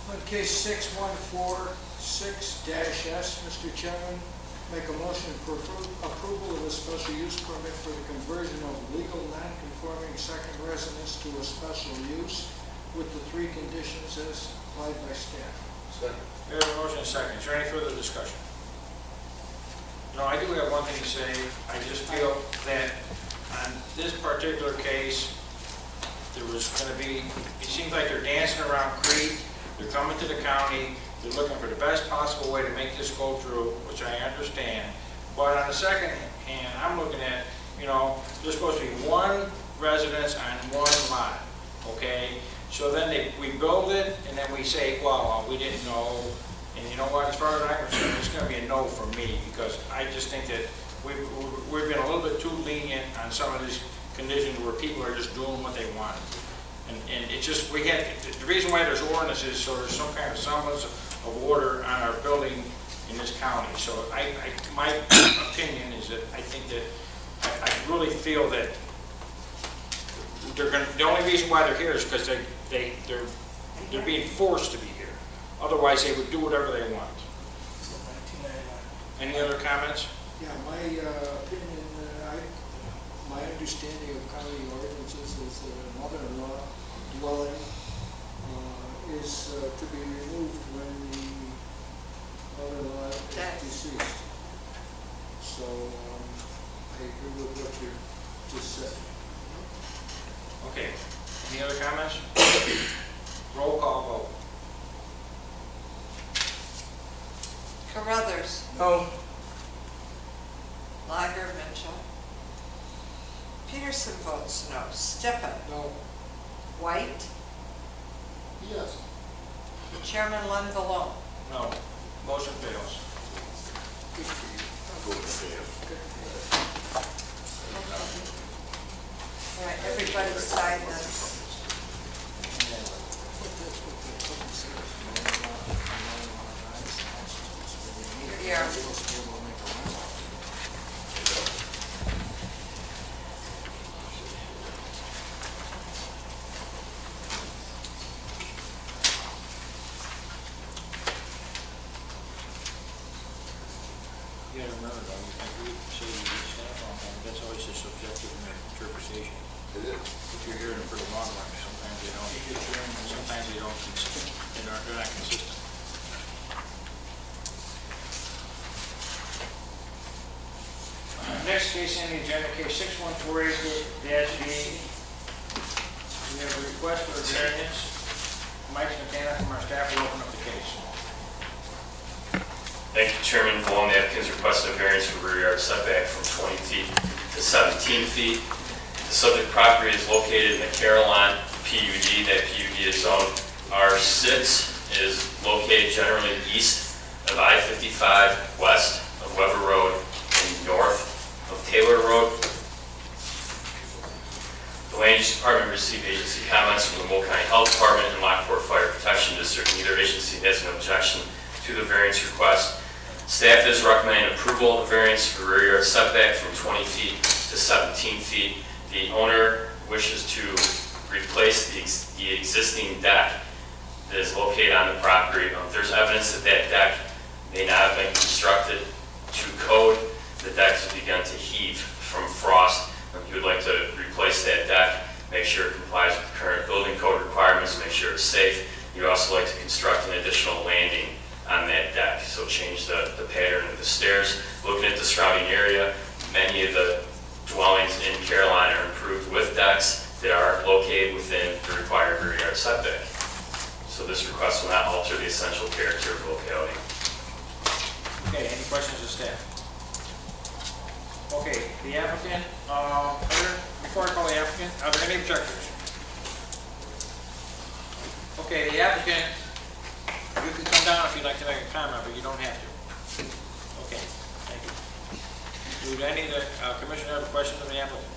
Speaker 9: On case 6146-S, Mr. Chairman, make a motion for approval of a special use permit for the conversion of legal non-conforming second residence to a special use with the three conditions as applied by staff.
Speaker 3: Second.
Speaker 2: We have a motion and a second. Is there any further discussion? No, I do have one thing to say. I just feel that on this particular case, there was going to be, it seems like they're dancing around Crete, they're coming to the county, they're looking for the best possible way to make this go through, which I understand. But on the second hand, I'm looking at, there's supposed to be one residence on one lot, okay? So then we build it, and then we say, well, we didn't know. And you know what, as far as I'm concerned, it's going to be a no for me, because I just think that we've been a little bit too lenient on some of these conditions where people are just doing what they want. And it's just, the reason why there's ordinances, so there's some kind of semblance of order on our building in this county. So my opinion is that I think that, I really feel that the only reason why they're here is because they're being forced to be here. Otherwise, they would do whatever they want. Any other comments?
Speaker 9: Yeah, my opinion, my understanding of county ordinances is that a mother-in-law dwelling is to be removed when the mother-in-law is deceased. So I agree with what you just said.
Speaker 2: Okay. Any other comments? Roll call vote.
Speaker 1: Carruthers.
Speaker 7: No.
Speaker 1: Lager, Mitchell. Peterson votes no. Stippen.
Speaker 9: No.
Speaker 1: White.
Speaker 3: Yes.
Speaker 1: Chairman Lenvalone.
Speaker 2: No. Motion fails.
Speaker 9: Good for you.
Speaker 3: I'll go with Sam.
Speaker 1: All right, everybody sign this. Yeah.
Speaker 2: You gotta remember though, we say you use staff on that, that's always a subjective interpretation.
Speaker 3: It is.
Speaker 2: If you're hearing it for the long run, sometimes they don't, sometimes they don't, they're not consistent. Next case on the agenda, case 6148-B. We have a request for a variance. Mike Santana from our staff will open up the case.
Speaker 4: Thank you, Chairman. Along the applicant's request of variance for rear yard setback from 20 feet to 17 feet. The subject property is located in the Carillon PUD. That PUD is zoned R6, is located generally east of I-55, west of Weber Road, and north of Taylor Road. The Land Use Department received agency comments from the Will County Health Department and Lockport Fire Protection District. Neither agency has an objection to the variance request. Staff is recommending approval of the variance for rear yard setback from 20 feet to 17 feet. The owner wishes to replace the existing deck that is located on the property. There's evidence that that deck may not have been constructed to code. The deck has begun to heave from frost. He would like to replace that deck, make sure it complies with current building code requirements, make sure it's safe. You'd also like to construct an additional landing on that deck, so change the pattern of the stairs. Looking at the surrounding area, many of the dwellings in Caroline are improved with decks that are located within the required rear yard setback. So this request will not alter the essential character of the locality.
Speaker 2: Okay, any questions of staff? Okay, the applicant, before I call the applicant, are there any objectors? Okay, the applicant, you can come down if you'd like to make a comment, but you don't have to. Okay, thank you. Do any of the commissioners have a question of the applicant?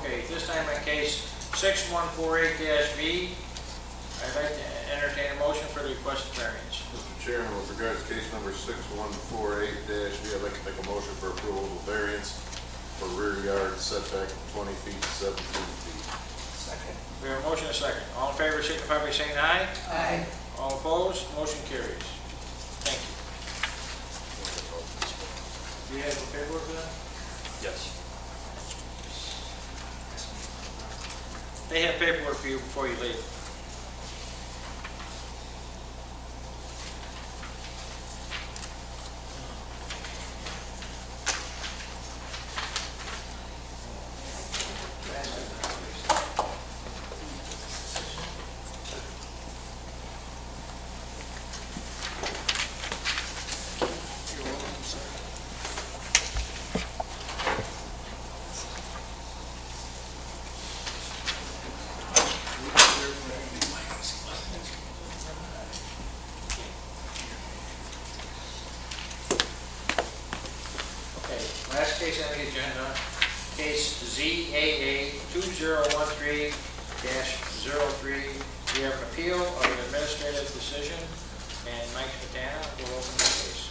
Speaker 2: Okay, this time in case 6148-V, I'd like to entertain a motion for the requested variance.
Speaker 3: Mr. Chairman, with regards to case number 6148-V, I'd like to make a motion for approval of variance for rear yard setback from 20 feet to 17 feet.
Speaker 2: Second. We have a motion and a second. All in favor, signify by saying aye.
Speaker 15: Aye.
Speaker 2: All opposed, motion carries. Thank you. Do you have the paperwork for that?
Speaker 4: Yes.
Speaker 2: They have paperwork for you before you leave. Last case on the agenda, case ZAA 2013-03. We have an appeal of an administrative decision, and Mike Patana will open the case.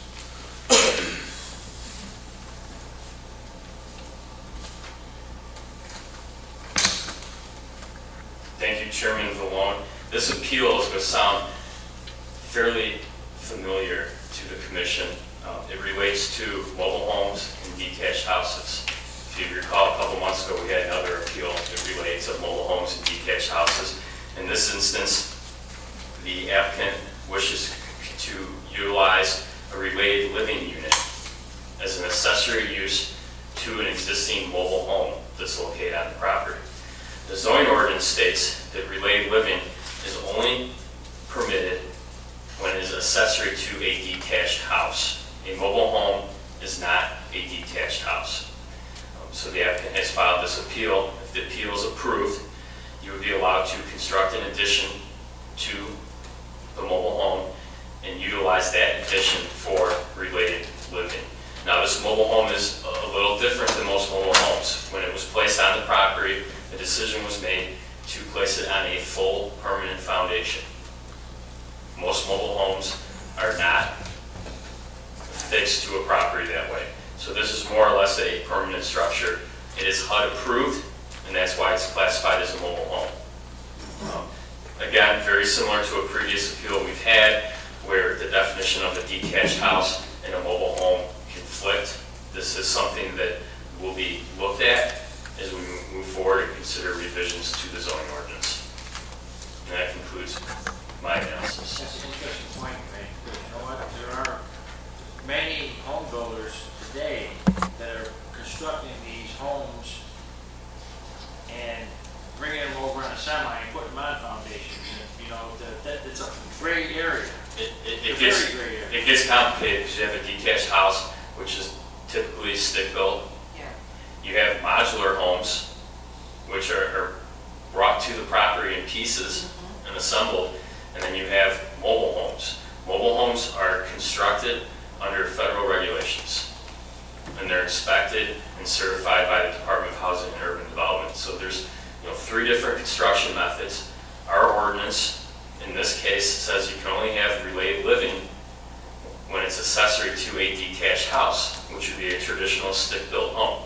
Speaker 4: Thank you, Chairman Vallone. This appeal is going to sound fairly familiar to the commission. It relates to mobile homes and detached houses. If you recall, a couple months ago, we had another appeal that relates to mobile homes and detached houses. In this instance, the applicant wishes to utilize a related living unit as an accessory use to an existing mobile home that's located on the property. The zoning ordinance states that related living is only permitted when it is accessory to a detached house. A mobile home is not a detached house. So the applicant has filed this appeal. If the appeal is approved, you would be allowed to construct an addition to the mobile home and utilize that addition for related living. Now, this mobile home is a little different than most mobile homes. When it was placed on the property, the decision was made to place it on a full permanent foundation. Most mobile homes are not fixed to a property that way. So this is more or less a permanent structure. It is HUD approved, and that's why it's classified as a mobile home. Again, very similar to a previous appeal we've had, where the definition of a detached house and a mobile home conflict. This is something that will be looked at as we move forward and consider revisions to the zoning ordinance. And that concludes my analysis.
Speaker 2: That's an interesting point, right? Because you know what? There are many home builders today that are constructing these homes and bringing them over on a semi and putting them on foundations. And, you know, it's a gray area.
Speaker 4: It gets complicated because you have a detached house, which is typically stick-built.
Speaker 1: Yeah.
Speaker 4: You have modular homes, which are brought to the property in pieces and assembled, and then you have mobile homes. Mobile homes are constructed under federal regulations, and they're inspected and certified by the Department of Housing and Urban Development. So there's 3 different construction methods. Our ordinance, in this case, says you can only have related living when it's accessory to a detached house, which would be a traditional stick-built home,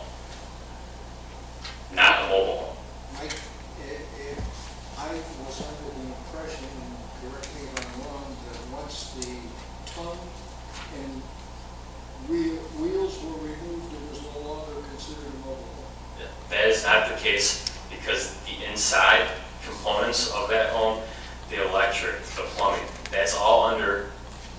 Speaker 4: not a mobile home.
Speaker 9: Mike, I was under the impression, and correct me if I'm wrong, that once the tongue and wheels were removed, it was no longer considered a mobile home.
Speaker 4: That is not the case, because the inside components of that home, the electric, the plumbing, that's all under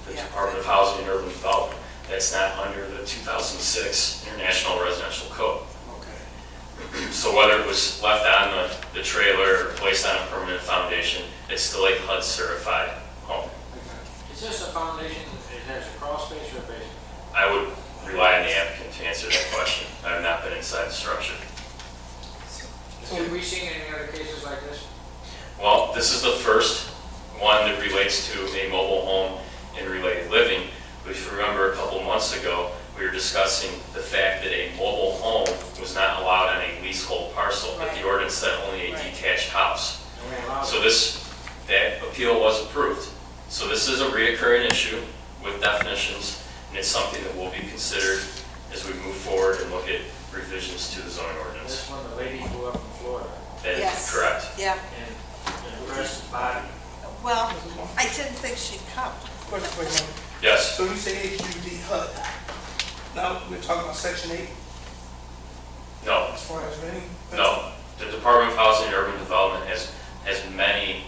Speaker 4: the Department of Housing and Urban Development. That's not under the 2006 International Residential Code.
Speaker 9: Okay.
Speaker 4: So whether it was left on the trailer or placed on a permanent foundation, it's still a HUD certified home.
Speaker 2: Is this a foundation that has a crawl space or a basement?
Speaker 4: I would rely on the applicant to answer that question. I have not been inside the structure.
Speaker 2: Have we seen any other cases like this?
Speaker 4: Well, this is the first one that relates to a mobile home and related living. But if you remember a couple months ago, we were discussing the fact that a mobile home was not allowed on a leasehold parcel, but the ordinance said only a detached house. So that appeal was approved. So this is a reoccurring issue with definitions, and it's something that will be considered as we move forward and look at revisions to the zoning ordinance.
Speaker 2: This one, the lady flew up from Florida.
Speaker 4: That is
Speaker 1: Yes.
Speaker 4: correct.
Speaker 1: Yeah,
Speaker 2: And the rest of the body.
Speaker 1: well, I didn't think she'd come.
Speaker 7: Wait a minute.
Speaker 4: Yes.
Speaker 7: So you say HUD HUD. Now, we're talking about section 8
Speaker 4: No.
Speaker 7: as far as many?
Speaker 4: No. The Department of Housing and Urban Development has many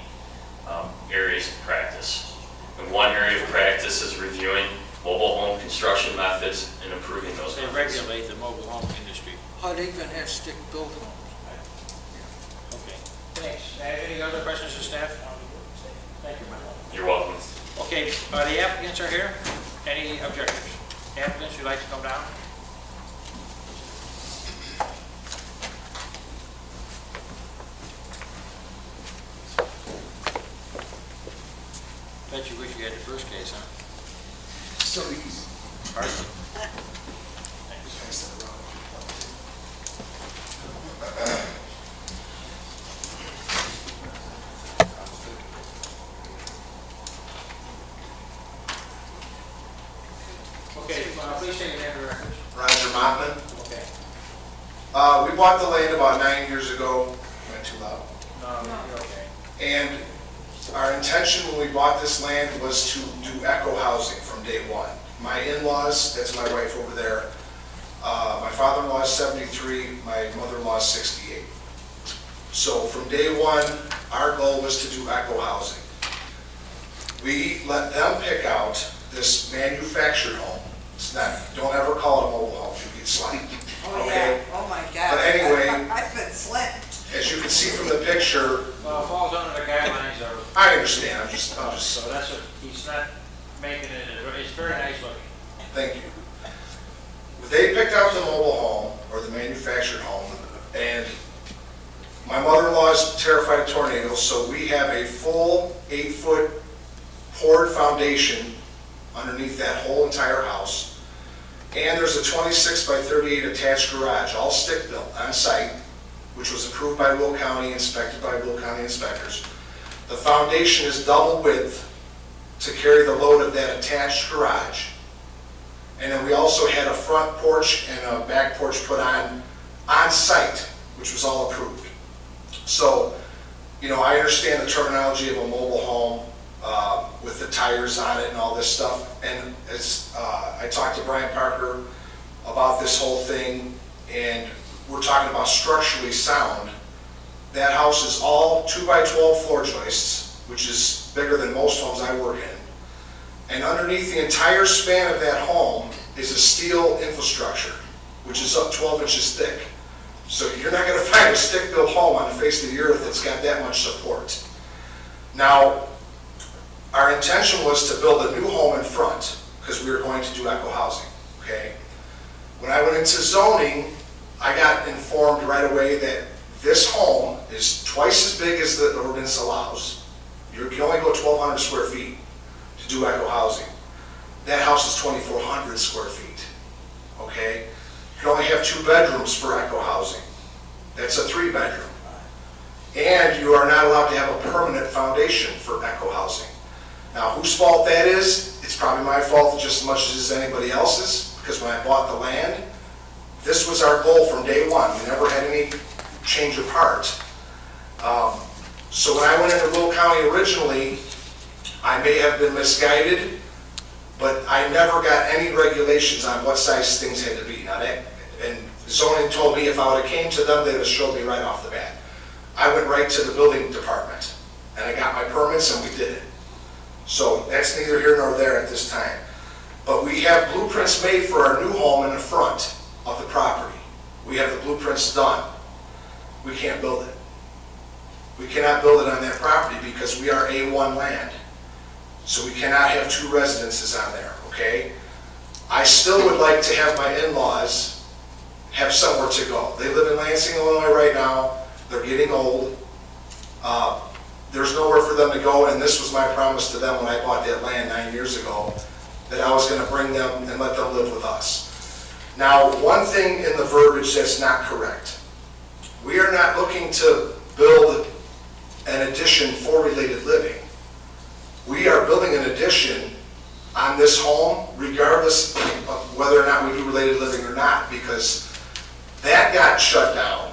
Speaker 4: areas of practice. And one area of practice is reviewing mobile home construction methods and improving those
Speaker 2: They
Speaker 4: methods.
Speaker 2: regulate the mobile home industry.
Speaker 9: HUD even has stick-built homes.
Speaker 2: Okay, thanks. Any other questions of staff? Thank you, Mike.
Speaker 4: You're welcome.
Speaker 2: Okay, the applicants are here. Any objectors? Applicants, you'd like to come down? Bet you wish you had the first case, huh?
Speaker 9: So easy.
Speaker 2: Hardly. Okay, please take your name and records.
Speaker 18: Roger Montman.
Speaker 2: Okay.
Speaker 18: We bought the land about 9 years ago. Am I too loud?
Speaker 2: No, you're okay.
Speaker 18: And our intention when we bought this land was to do eco housing from day one. My in-laws, that's my wife over there, my father-in-law is 73, my mother-in-law is 68. So from day one, our goal was to do eco housing. We let them pick out this manufactured home. It's not, don't ever call it a mobile home, you get slimed.
Speaker 1: Oh,
Speaker 18: Okay?
Speaker 1: yeah, oh my God.
Speaker 18: But anyway-
Speaker 1: I've been slipped.
Speaker 18: As you can see from the picture,
Speaker 2: Well, it falls under the guidelines of,
Speaker 18: I understand, I'm just,
Speaker 2: so that's what, he's not making it, it's very nice looking.
Speaker 18: thank you. They picked out the mobile home, or the manufactured home, and my mother-in-law is terrified of tornadoes, so we have a full 8-foot poured foundation underneath that whole entire house. And there's a 26 by 38 attached garage, all stick-built on site, which was approved by Will County, inspected by Will County inspectors. The foundation is double width to carry the load of that attached garage. And then we also had a front porch and a back porch put on site, which was all approved. So, you know, I understand the terminology of a mobile home with the tires on it and all this stuff. And as I talked to Brian Parker about this whole thing, and we're talking about structurally sound. That house is all 2x12 floor joists, which is bigger than most homes I work in. And underneath the entire span of that home is a steel infrastructure, which is up 12 inches thick. So you're not going to find a stick-built home on the face of the earth that's got that much support. Now, our intention was to build a new home in front, because we were going to do eco housing, okay? When I went into zoning, I got informed right away that this home is twice as big as the ordinance allows. You can only go 1,200 square feet to do eco housing. That house is 2,400 square feet, okay? You can only have 2 bedrooms for eco housing. That's a 3-bedroom. And you are not allowed to have a permanent foundation for eco housing. Now, whose fault that is, it's probably my fault just as much as it's anybody else's, because when I bought the land, this was our goal from day one. We never had any change of heart. So when I went into Will County originally, I may have been misguided, but I never got any regulations on what size things had to be. Now that, and zoning told me if I would have came to them, they'd have showed me right off the bat. I went right to the building department, and I got my permits, and we did it. So that's neither here nor there at this time. But we have blueprints made for our new home in the front of the property. We have the blueprints done. We can't build it. We cannot build it on that property because we are A1 land. So we cannot have 2 residences on there, okay? I still would like to have my in-laws have somewhere to go. They live in Lansing, Illinois right now. They're getting old. There's nowhere for them to go, and this was my promise to them when I bought that land 9 years ago, that I was going to bring them and let them live with us. Now, one thing in the verbiage that's not correct. We are not looking to build an addition for related living. We are building an addition on this home regardless of whether or not we do related living or not, because that got shut down.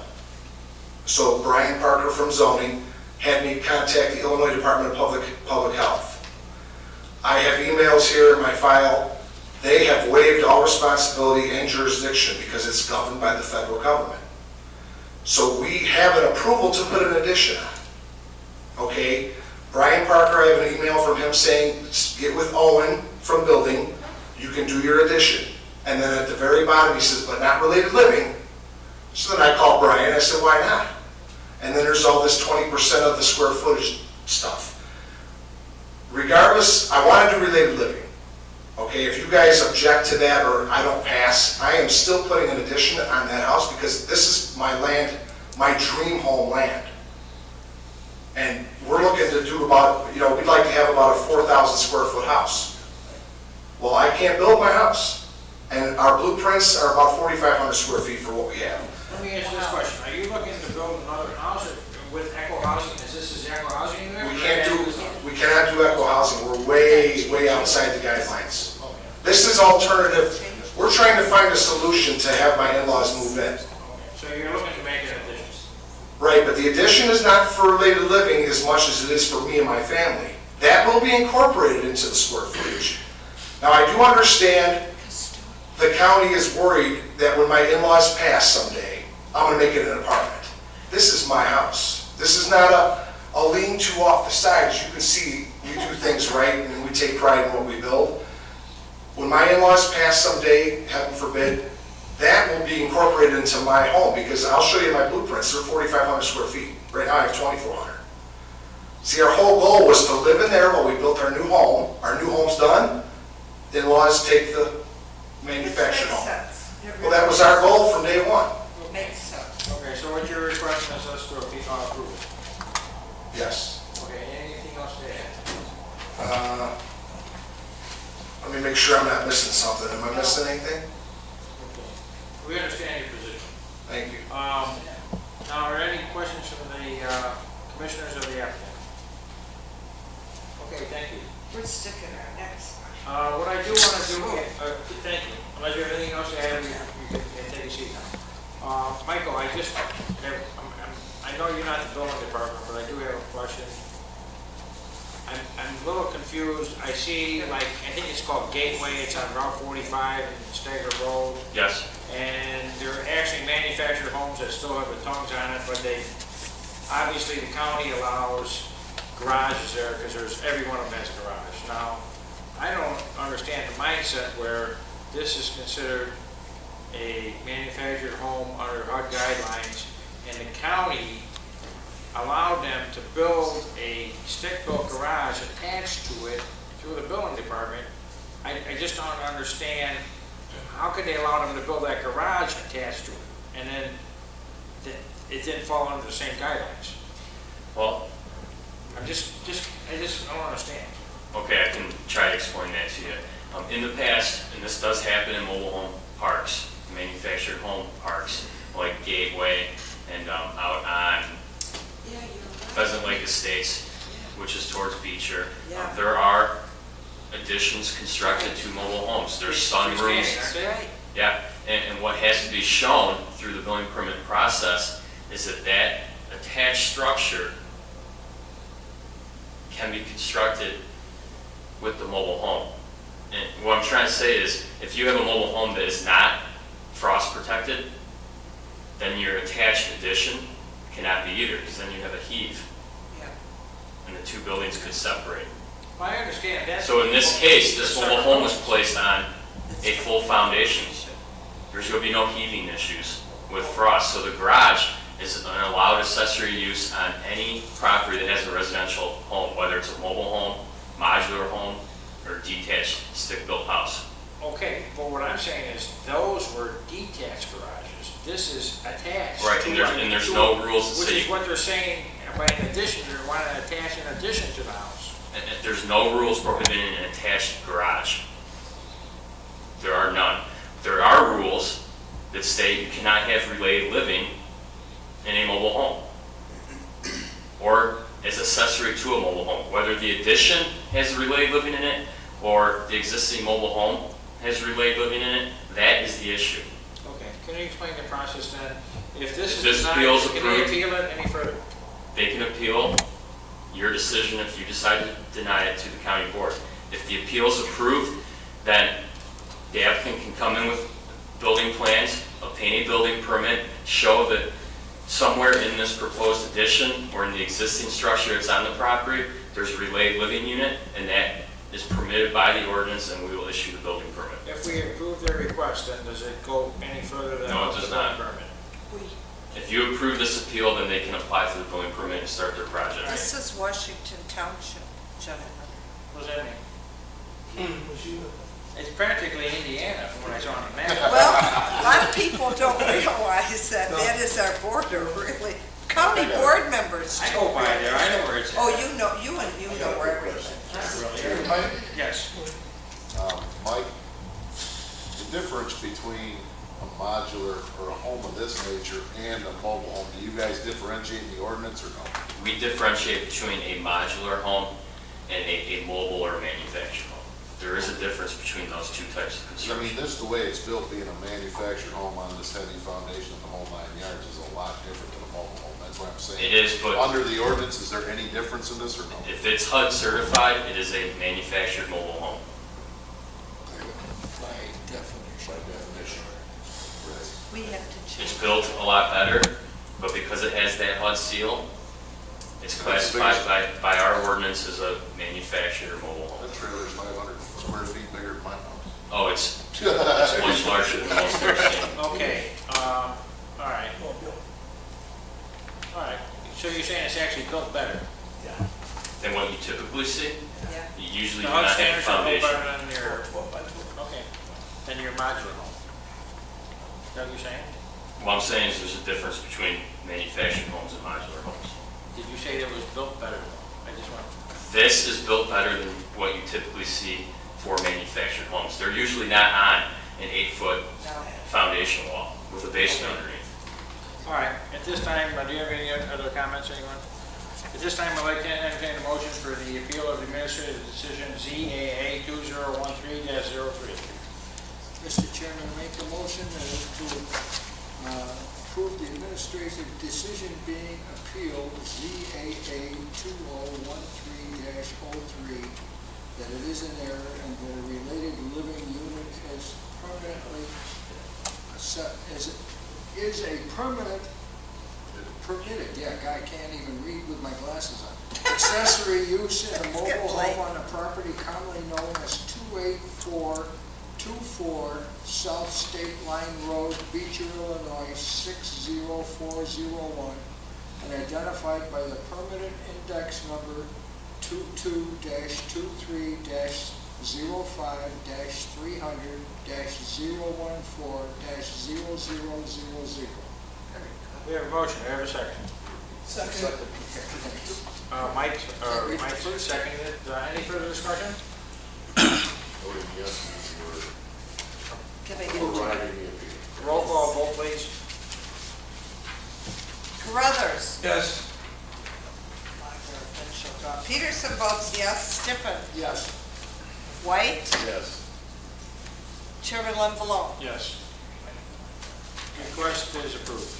Speaker 18: So Brian Parker from zoning had me contact the Illinois Department of Public Health. I have emails here in my file. They have waived all responsibility and jurisdiction because it's governed by the federal government. So we have an approval to put an addition on. Okay? Brian Parker, I have an email from him saying, get with Owen from building, you can do your addition. And then at the very bottom he says, but not related living. So then I called Brian, I said, why not? And then there's all this 20% of the square footage stuff. Regardless, I want to do related living. Okay, if you guys object to that or I don't pass, I am still putting an addition on that house because this is my land, my dream home land. And we're looking to do about, we'd like to have about a 4,000 square foot house. Well, I can't build my house. And our blueprints are about 4,500 square feet for what we have.
Speaker 2: Let me ask you this question. Are you looking to build another house with eco housing? Is this eco housing there?
Speaker 18: We cannot do eco housing. We're way outside the guidelines. This is alternative. We're trying to find a solution to have my in-laws move in.
Speaker 2: So you're looking to make an addition?
Speaker 18: Right, but the addition is not for related living as much as it is for me and my family. That will be incorporated into the square footage. Now, I do understand the county is worried that when my in-laws pass someday, I'm going to make it an apartment. This is my house. This is not a lean-to off the side. As you can see, we do things right and we take pride in what we build. When my in-laws pass someday, heaven forbid, that will be incorporated into my home because I'll show you my blueprints. They're 4,500 square feet. Right now I have 2,400. See, our whole goal was to live in there while we built our new home. Our new home's done. In-laws take the manufactured home. Well, that was our goal from day one.
Speaker 1: Makes sense.
Speaker 2: Okay, so what you're requesting is us to approve it?
Speaker 18: Yes.
Speaker 2: Okay, anything else to add?
Speaker 18: Let me make sure I'm not missing something. Am I missing anything?
Speaker 2: We understand your position.
Speaker 18: Thank you.
Speaker 2: Now, are there any questions from the commissioners or the applicant? Okay, thank you.
Speaker 1: We're sticking our necks.
Speaker 2: What I do want to do, thank you. Unless you have anything else to add, you can take a seat now. Michael, I know you're not the building department, but I do have a question. I'm a little confused. I see, I think it's called Gateway. It's on Route 45 and Stagger Road.
Speaker 6: Yes.
Speaker 2: And they're actually manufactured homes that still have the tongues on it, but obviously the county allows garages there because every one of them has a garage. Now, I don't understand the mindset where this is considered a manufactured home under HUD guidelines, and the county allowed them to build a stick-built garage attached to it through the building department. I just don't understand, how could they allow them to build that garage attached to it? And then it didn't fall under the same guidelines.
Speaker 6: Well,
Speaker 2: I just don't understand.
Speaker 6: okay, I can try to explain that to you. In the past, and this does happen in mobile home parks, manufactured home parks, like Gateway and out on Pheasant Lake Estates, which is towards Beecher.
Speaker 1: Yeah.
Speaker 6: There are additions constructed to mobile homes. There's sunrooms.
Speaker 1: Right.
Speaker 6: Yeah, and what has to be shown through the building permit process is that that attached structure can be constructed with the mobile home. And what I'm trying to say is, if you have a mobile home that is not frost protected, then your attached addition cannot be either, because then you have a heave.
Speaker 1: Yeah.
Speaker 6: And the two buildings could separate.
Speaker 2: I understand that.
Speaker 6: So in this case, this mobile home was placed on a full foundation. There's going to be no heaving issues with frost. So the garage is an allowed accessory use on any property that has a residential home, whether it's a mobile home, modular home, or detached stick-built house.
Speaker 2: Okay, but what I'm saying is, those were detached garages. This is attached.
Speaker 6: Right, and there's no rules that
Speaker 2: Which
Speaker 6: say
Speaker 2: is what they're saying, by an addition, they want to attach an addition to the house.
Speaker 6: and there's no rules prohibiting an attached garage. There are none. There are rules that state you cannot have related living in a mobile home or as accessory to a mobile home. Whether the addition has related living in it or the existing mobile home has related living in it, that is the issue.
Speaker 2: Okay, can you explain the process then? If this
Speaker 6: If
Speaker 2: is
Speaker 6: this
Speaker 2: denied,
Speaker 6: appeals
Speaker 2: can they
Speaker 6: approved-
Speaker 2: appeal it any further?
Speaker 6: They can appeal your decision if you decide to deny it to the county board. If the appeal is approved, then the applicant can come in with building plans, obtain a building permit, show that somewhere in this proposed addition or in the existing structure that's on the property, there's a related living unit, and that is permitted by the ordinance, and we will issue the building permit.
Speaker 2: If we approve their request, then does it go any further than
Speaker 6: No, it
Speaker 2: the
Speaker 6: does
Speaker 2: building
Speaker 6: not.
Speaker 2: permit?
Speaker 6: If you approve this appeal, then they can apply for the building permit and start their project.
Speaker 1: This is Washington Township, gentlemen.
Speaker 2: What does that mean? It's practically Indiana from what I saw on the map.
Speaker 1: Well, a lot of people don't realize that that is our border, really. County board members.
Speaker 2: I go by there, I know where it's at.
Speaker 1: Oh, you know where everything.
Speaker 3: Hey, Mike,
Speaker 2: Yes.
Speaker 3: Mike, the difference between a modular or a home of this nature and a mobile home, do you guys differentiate in the ordinance or no?
Speaker 6: We differentiate between a modular home and a mobile or manufactured home. There is a difference between those two types of
Speaker 3: I
Speaker 6: construction.
Speaker 3: mean, this, the way it's built, being a manufactured home on this heavy foundation of the whole 9 yards is a lot different than a mobile home, that's what I'm saying.
Speaker 6: It is, but
Speaker 3: Under the ordinance, is there any difference in this or no?
Speaker 6: if it's HUD certified, it is a manufactured mobile home.
Speaker 9: By definition.
Speaker 3: By definition.
Speaker 1: We have to
Speaker 6: It's
Speaker 1: change.
Speaker 6: built a lot better, but because it has that HUD seal, it's classified by our ordinance as a manufactured or mobile home.
Speaker 3: That trailer's 500 square feet bigger than my house.
Speaker 6: Oh, it's much larger than most of our state.
Speaker 2: Okay, all right. All right, so you're saying it's actually built better?
Speaker 6: Than what you typically see,
Speaker 1: Yeah.
Speaker 6: you usually
Speaker 2: The
Speaker 6: do
Speaker 2: HUD
Speaker 6: not have a
Speaker 2: standards are built
Speaker 6: foundation.
Speaker 2: better than your, okay, than your modular home? Is that what you're saying?
Speaker 6: What I'm saying is there's a difference between manufactured homes and modular homes.
Speaker 2: Did you say it was built better? I just want,
Speaker 6: This is built better than what you typically see for manufactured homes. They're usually not on an 8-foot foundation wall with a basement underneath.
Speaker 2: all right, at this time, do you have any other comments, anyone? At this time, I'd like to entertain a motion for the appeal of the administrative decision ZAA 2013-03.
Speaker 9: Mr. Chairman, I make a motion to approve the administrative decision being appealed, ZAA 2013-03, that it is an error and that a related living unit is permanently, is a permanent, permitted, yeah, guy can't even read with my glasses on. Accessory use in a mobile home on a property commonly known as 28424 South State Line Road, Beecher, Illinois, 60401, and identified by the permanent index number 22-23-05-300-014-0000.
Speaker 2: We have a motion, we have a second.
Speaker 9: Second.
Speaker 2: Mike first seconded it. Any further discussion?
Speaker 3: Voting yes,
Speaker 1: Can I
Speaker 3: we're
Speaker 1: get
Speaker 3: riding the appeal.
Speaker 2: Roll call, vote please.
Speaker 1: Carruthers?
Speaker 7: Yes.
Speaker 1: Peterson votes yes. Stippen?
Speaker 9: Yes.
Speaker 1: White?
Speaker 3: Yes.
Speaker 1: Chairman Lambalone?
Speaker 2: Yes. Request is approved.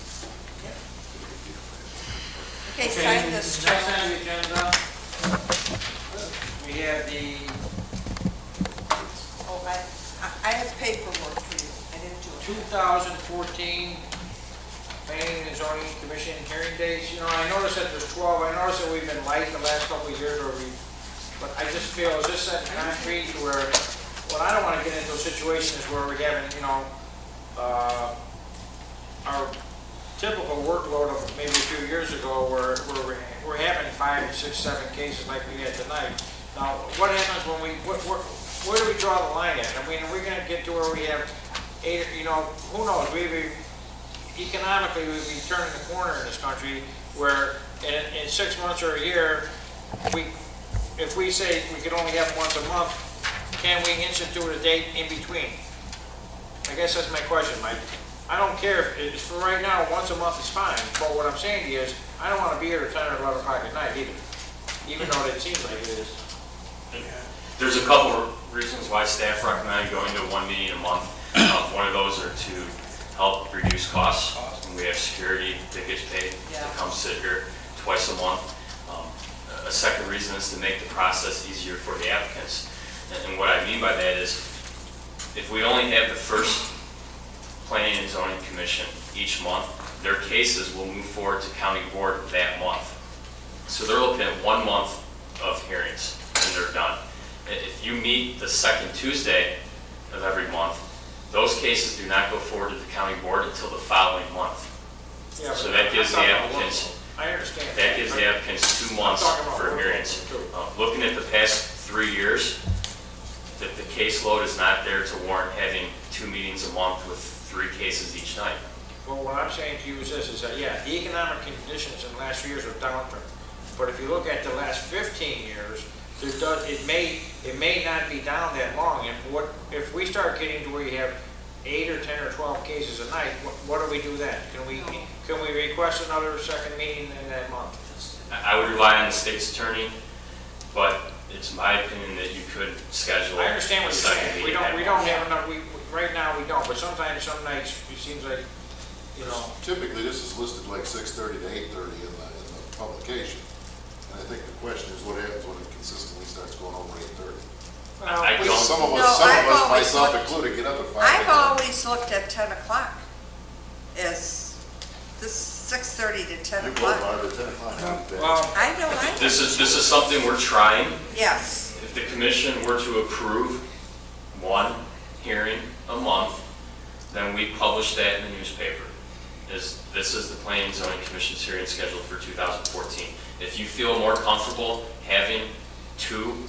Speaker 1: Okay, sign this,
Speaker 2: Next
Speaker 1: Chairman.
Speaker 2: on the agenda, we have the,
Speaker 1: Oh, I have paperwork for you. I didn't do it.
Speaker 2: 2014 Planning and Zoning Commission hearing dates. You know, I noticed that there's 12. I noticed that we've been light the last couple of years, but I just feel, is this set in concrete where, well, I don't want to get into situations where we're having, you know, our typical workload of maybe a few years ago where we're having 5, 6, 7 cases like we had tonight. Now, what happens when where do we draw the line at? I mean, are we going to get to where we have 8, you know, who knows? Economically, we'd be turning the corner in this country where in 6 months or a year, if we say we could only have once a month, can we institute a date in between? I guess that's my question, Mike. I don't care if for right now, once a month is fine, but what I'm saying to you is, I don't want to be here at 10 or 11 o'clock at night either, even though it seems like it is.
Speaker 6: There's a couple of reasons why staff recommend going to 1 meeting a month. One of those are to help reduce costs. And we have security that gets paid to come sit here twice a month. A second reason is to make the process easier for the applicants. And what I mean by that is, if we only have the first Planning and Zoning Commission each month, their cases will move forward to county board that month. So they're looking at 1 month of hearings and they're done. If you meet the second Tuesday of every month, those cases do not go forward to the county board until the following month.
Speaker 2: Yeah,
Speaker 6: So that gives the applicants,
Speaker 2: I understand.
Speaker 6: that gives the applicants 2 months for hearings. Looking at the past 3 years, that the caseload is not there to warrant having 2 meetings a month with 3 cases each night.
Speaker 2: Well, what I'm saying to you is this, is that, yeah, the economic conditions in the last few years are downturn. But if you look at the last 15 years, it may not be down that long. And if we start getting to where you have 8 or 10 or 12 cases a night, what do we do then? Can we request another second meeting in that month?
Speaker 6: I would rely on the state's attorney, but it's my opinion that you could schedule.
Speaker 2: I understand what
Speaker 6: a
Speaker 2: you're
Speaker 6: second
Speaker 2: saying. We
Speaker 6: meeting
Speaker 2: don't
Speaker 6: that month.
Speaker 2: have enough, right now we don't, but sometimes, some nights, it seems like, you know.
Speaker 3: Typically, this is listed like 6:30 to 8:30 in the publication. And I think the question is what happens when it consistently starts going over 8:30?
Speaker 6: I don't.
Speaker 3: Some of
Speaker 1: No,
Speaker 3: us,
Speaker 1: I've always
Speaker 3: myself
Speaker 1: looked-
Speaker 3: included, get up at 5
Speaker 1: I've
Speaker 3: a.m.
Speaker 1: always looked at 10 o'clock as this 6:30 to 10
Speaker 3: You go
Speaker 1: o'clock.
Speaker 3: about it at 10 o'clock.
Speaker 2: Well,
Speaker 1: I know,
Speaker 6: This is something we're trying.
Speaker 1: yes.
Speaker 6: If the commission were to approve 1 hearing a month, then we publish that in the newspaper. This is the Planning and Zoning Commission's hearing schedule for 2014. If you feel more comfortable having 2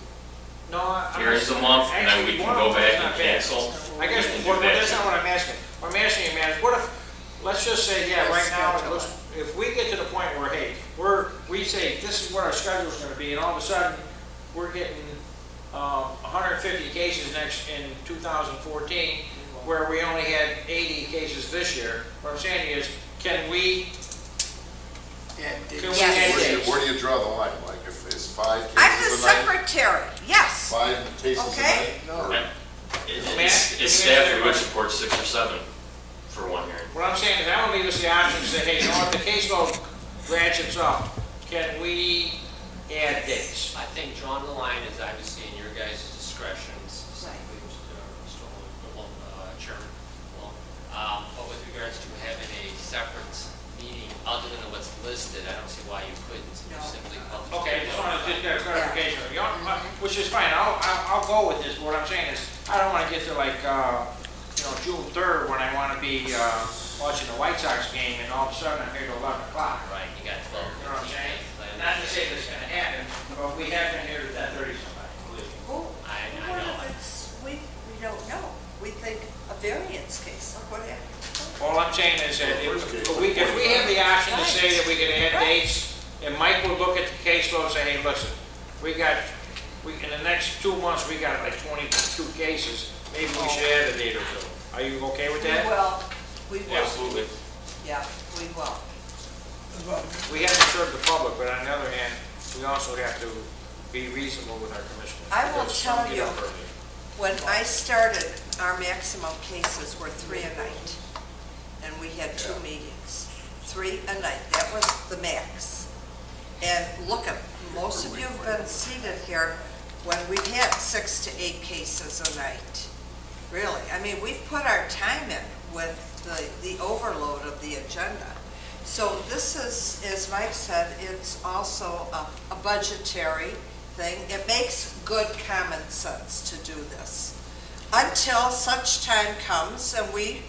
Speaker 6: hearings a month, and then we can go back and cancel,
Speaker 2: I guess,
Speaker 6: we can do
Speaker 2: but
Speaker 6: that
Speaker 2: that's
Speaker 6: too.
Speaker 2: not what I'm asking. What I'm asking you, man, is what if, let's just say, yeah, right now, if we get to the point where, hey, we say, this is what our schedule's gonna be, and all of a sudden, we're getting 150 cases in 2014, where we only had 80 cases this year. What I'm saying is, can we add dates?
Speaker 3: Where do you draw the line, Mike? If it's 5 cases
Speaker 1: I'm the
Speaker 3: a night?
Speaker 1: secretary, yes.
Speaker 3: 5 cases a
Speaker 1: Okay.
Speaker 3: night? Or-
Speaker 6: It's staff, we would support 6 or 7 for 1 hearing.
Speaker 2: What I'm saying is, I want to leave us the option to say, hey, you know what, the caseload ratchets up, can we add dates?
Speaker 10: I think drawing the line is obviously in your guys' discretion, specifically Mr. Chairman. But with regards to having a separate meeting other than what's listed, I don't see why you couldn't simply publish.
Speaker 2: Okay, I just wanted to get a clarification, which is fine, I'll go with this, but what I'm saying is, I don't want to get to like, June 3rd when I want to be watching the White Sox game and all of a sudden I'm here till 11 o'clock.
Speaker 10: Right, you got 12.
Speaker 2: You know what I'm saying? Not to say this is going to happen, but we have been here to 10:30 somebody, believe me.
Speaker 1: Oh,
Speaker 10: I
Speaker 1: what
Speaker 10: know.
Speaker 1: if we don't know? We think a variance case, look what happened.
Speaker 2: All I'm saying is that if we have the option to say that we can add dates, and Mike will look at the caseload and say, hey, listen, in the next 2 months, we got like 22 cases, maybe we should add a date or 2. Are you okay with that?
Speaker 1: We will.
Speaker 6: Absolutely.
Speaker 1: Yeah, we will.
Speaker 2: We have to serve the public, but on the other hand, we also have to be reasonable with our commissioners.
Speaker 1: I will
Speaker 2: because some
Speaker 1: tell
Speaker 2: get
Speaker 1: you,
Speaker 2: up early.
Speaker 1: when I started, our maximum cases were 3 a night, and we had 2 meetings. 3 a night, that was the max. And look at, most of you have been seated here when we've had 6 to 8 cases a night. Really, I mean, we've put our time in with the overload of the agenda. So this is, as Mike said, it's also a budgetary thing. It makes good common sense to do this. Until such time comes and we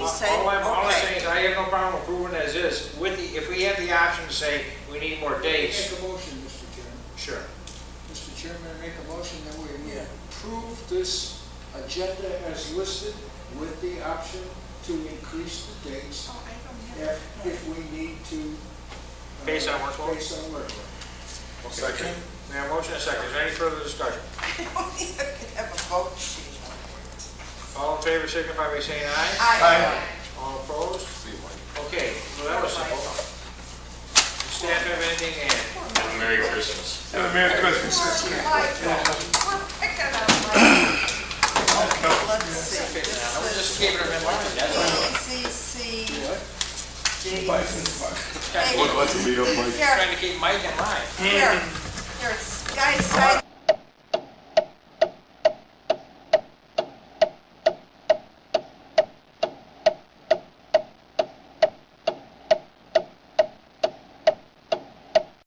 Speaker 1: say,
Speaker 2: All I'm saying is
Speaker 1: okay.
Speaker 2: I have no problem approving as is. With the, if we had the option to say we need more dates.
Speaker 9: Make a motion, Mr. Chairman.
Speaker 2: Sure.
Speaker 9: Mr. Chairman, I make a motion that we approve this agenda as listed with the option to increase the dates if we need to.
Speaker 2: Based on workload?
Speaker 9: Based on workload.
Speaker 2: Second. We have a motion and a second. Is there any further discussion?
Speaker 1: I don't even have a vote sheet.
Speaker 2: All in favor signify by saying aye.
Speaker 1: Aye.
Speaker 2: All opposed? Okay, well, that was simple. Does staff have anything to add?
Speaker 4: And Merry Christmas.
Speaker 7: Have a Merry Christmas.
Speaker 1: Let's see.
Speaker 2: I was just keeping them in mind. That's all.
Speaker 1: ACC.
Speaker 2: Trying
Speaker 1: Here,
Speaker 2: to keep Mike in line.
Speaker 1: here, guys, sign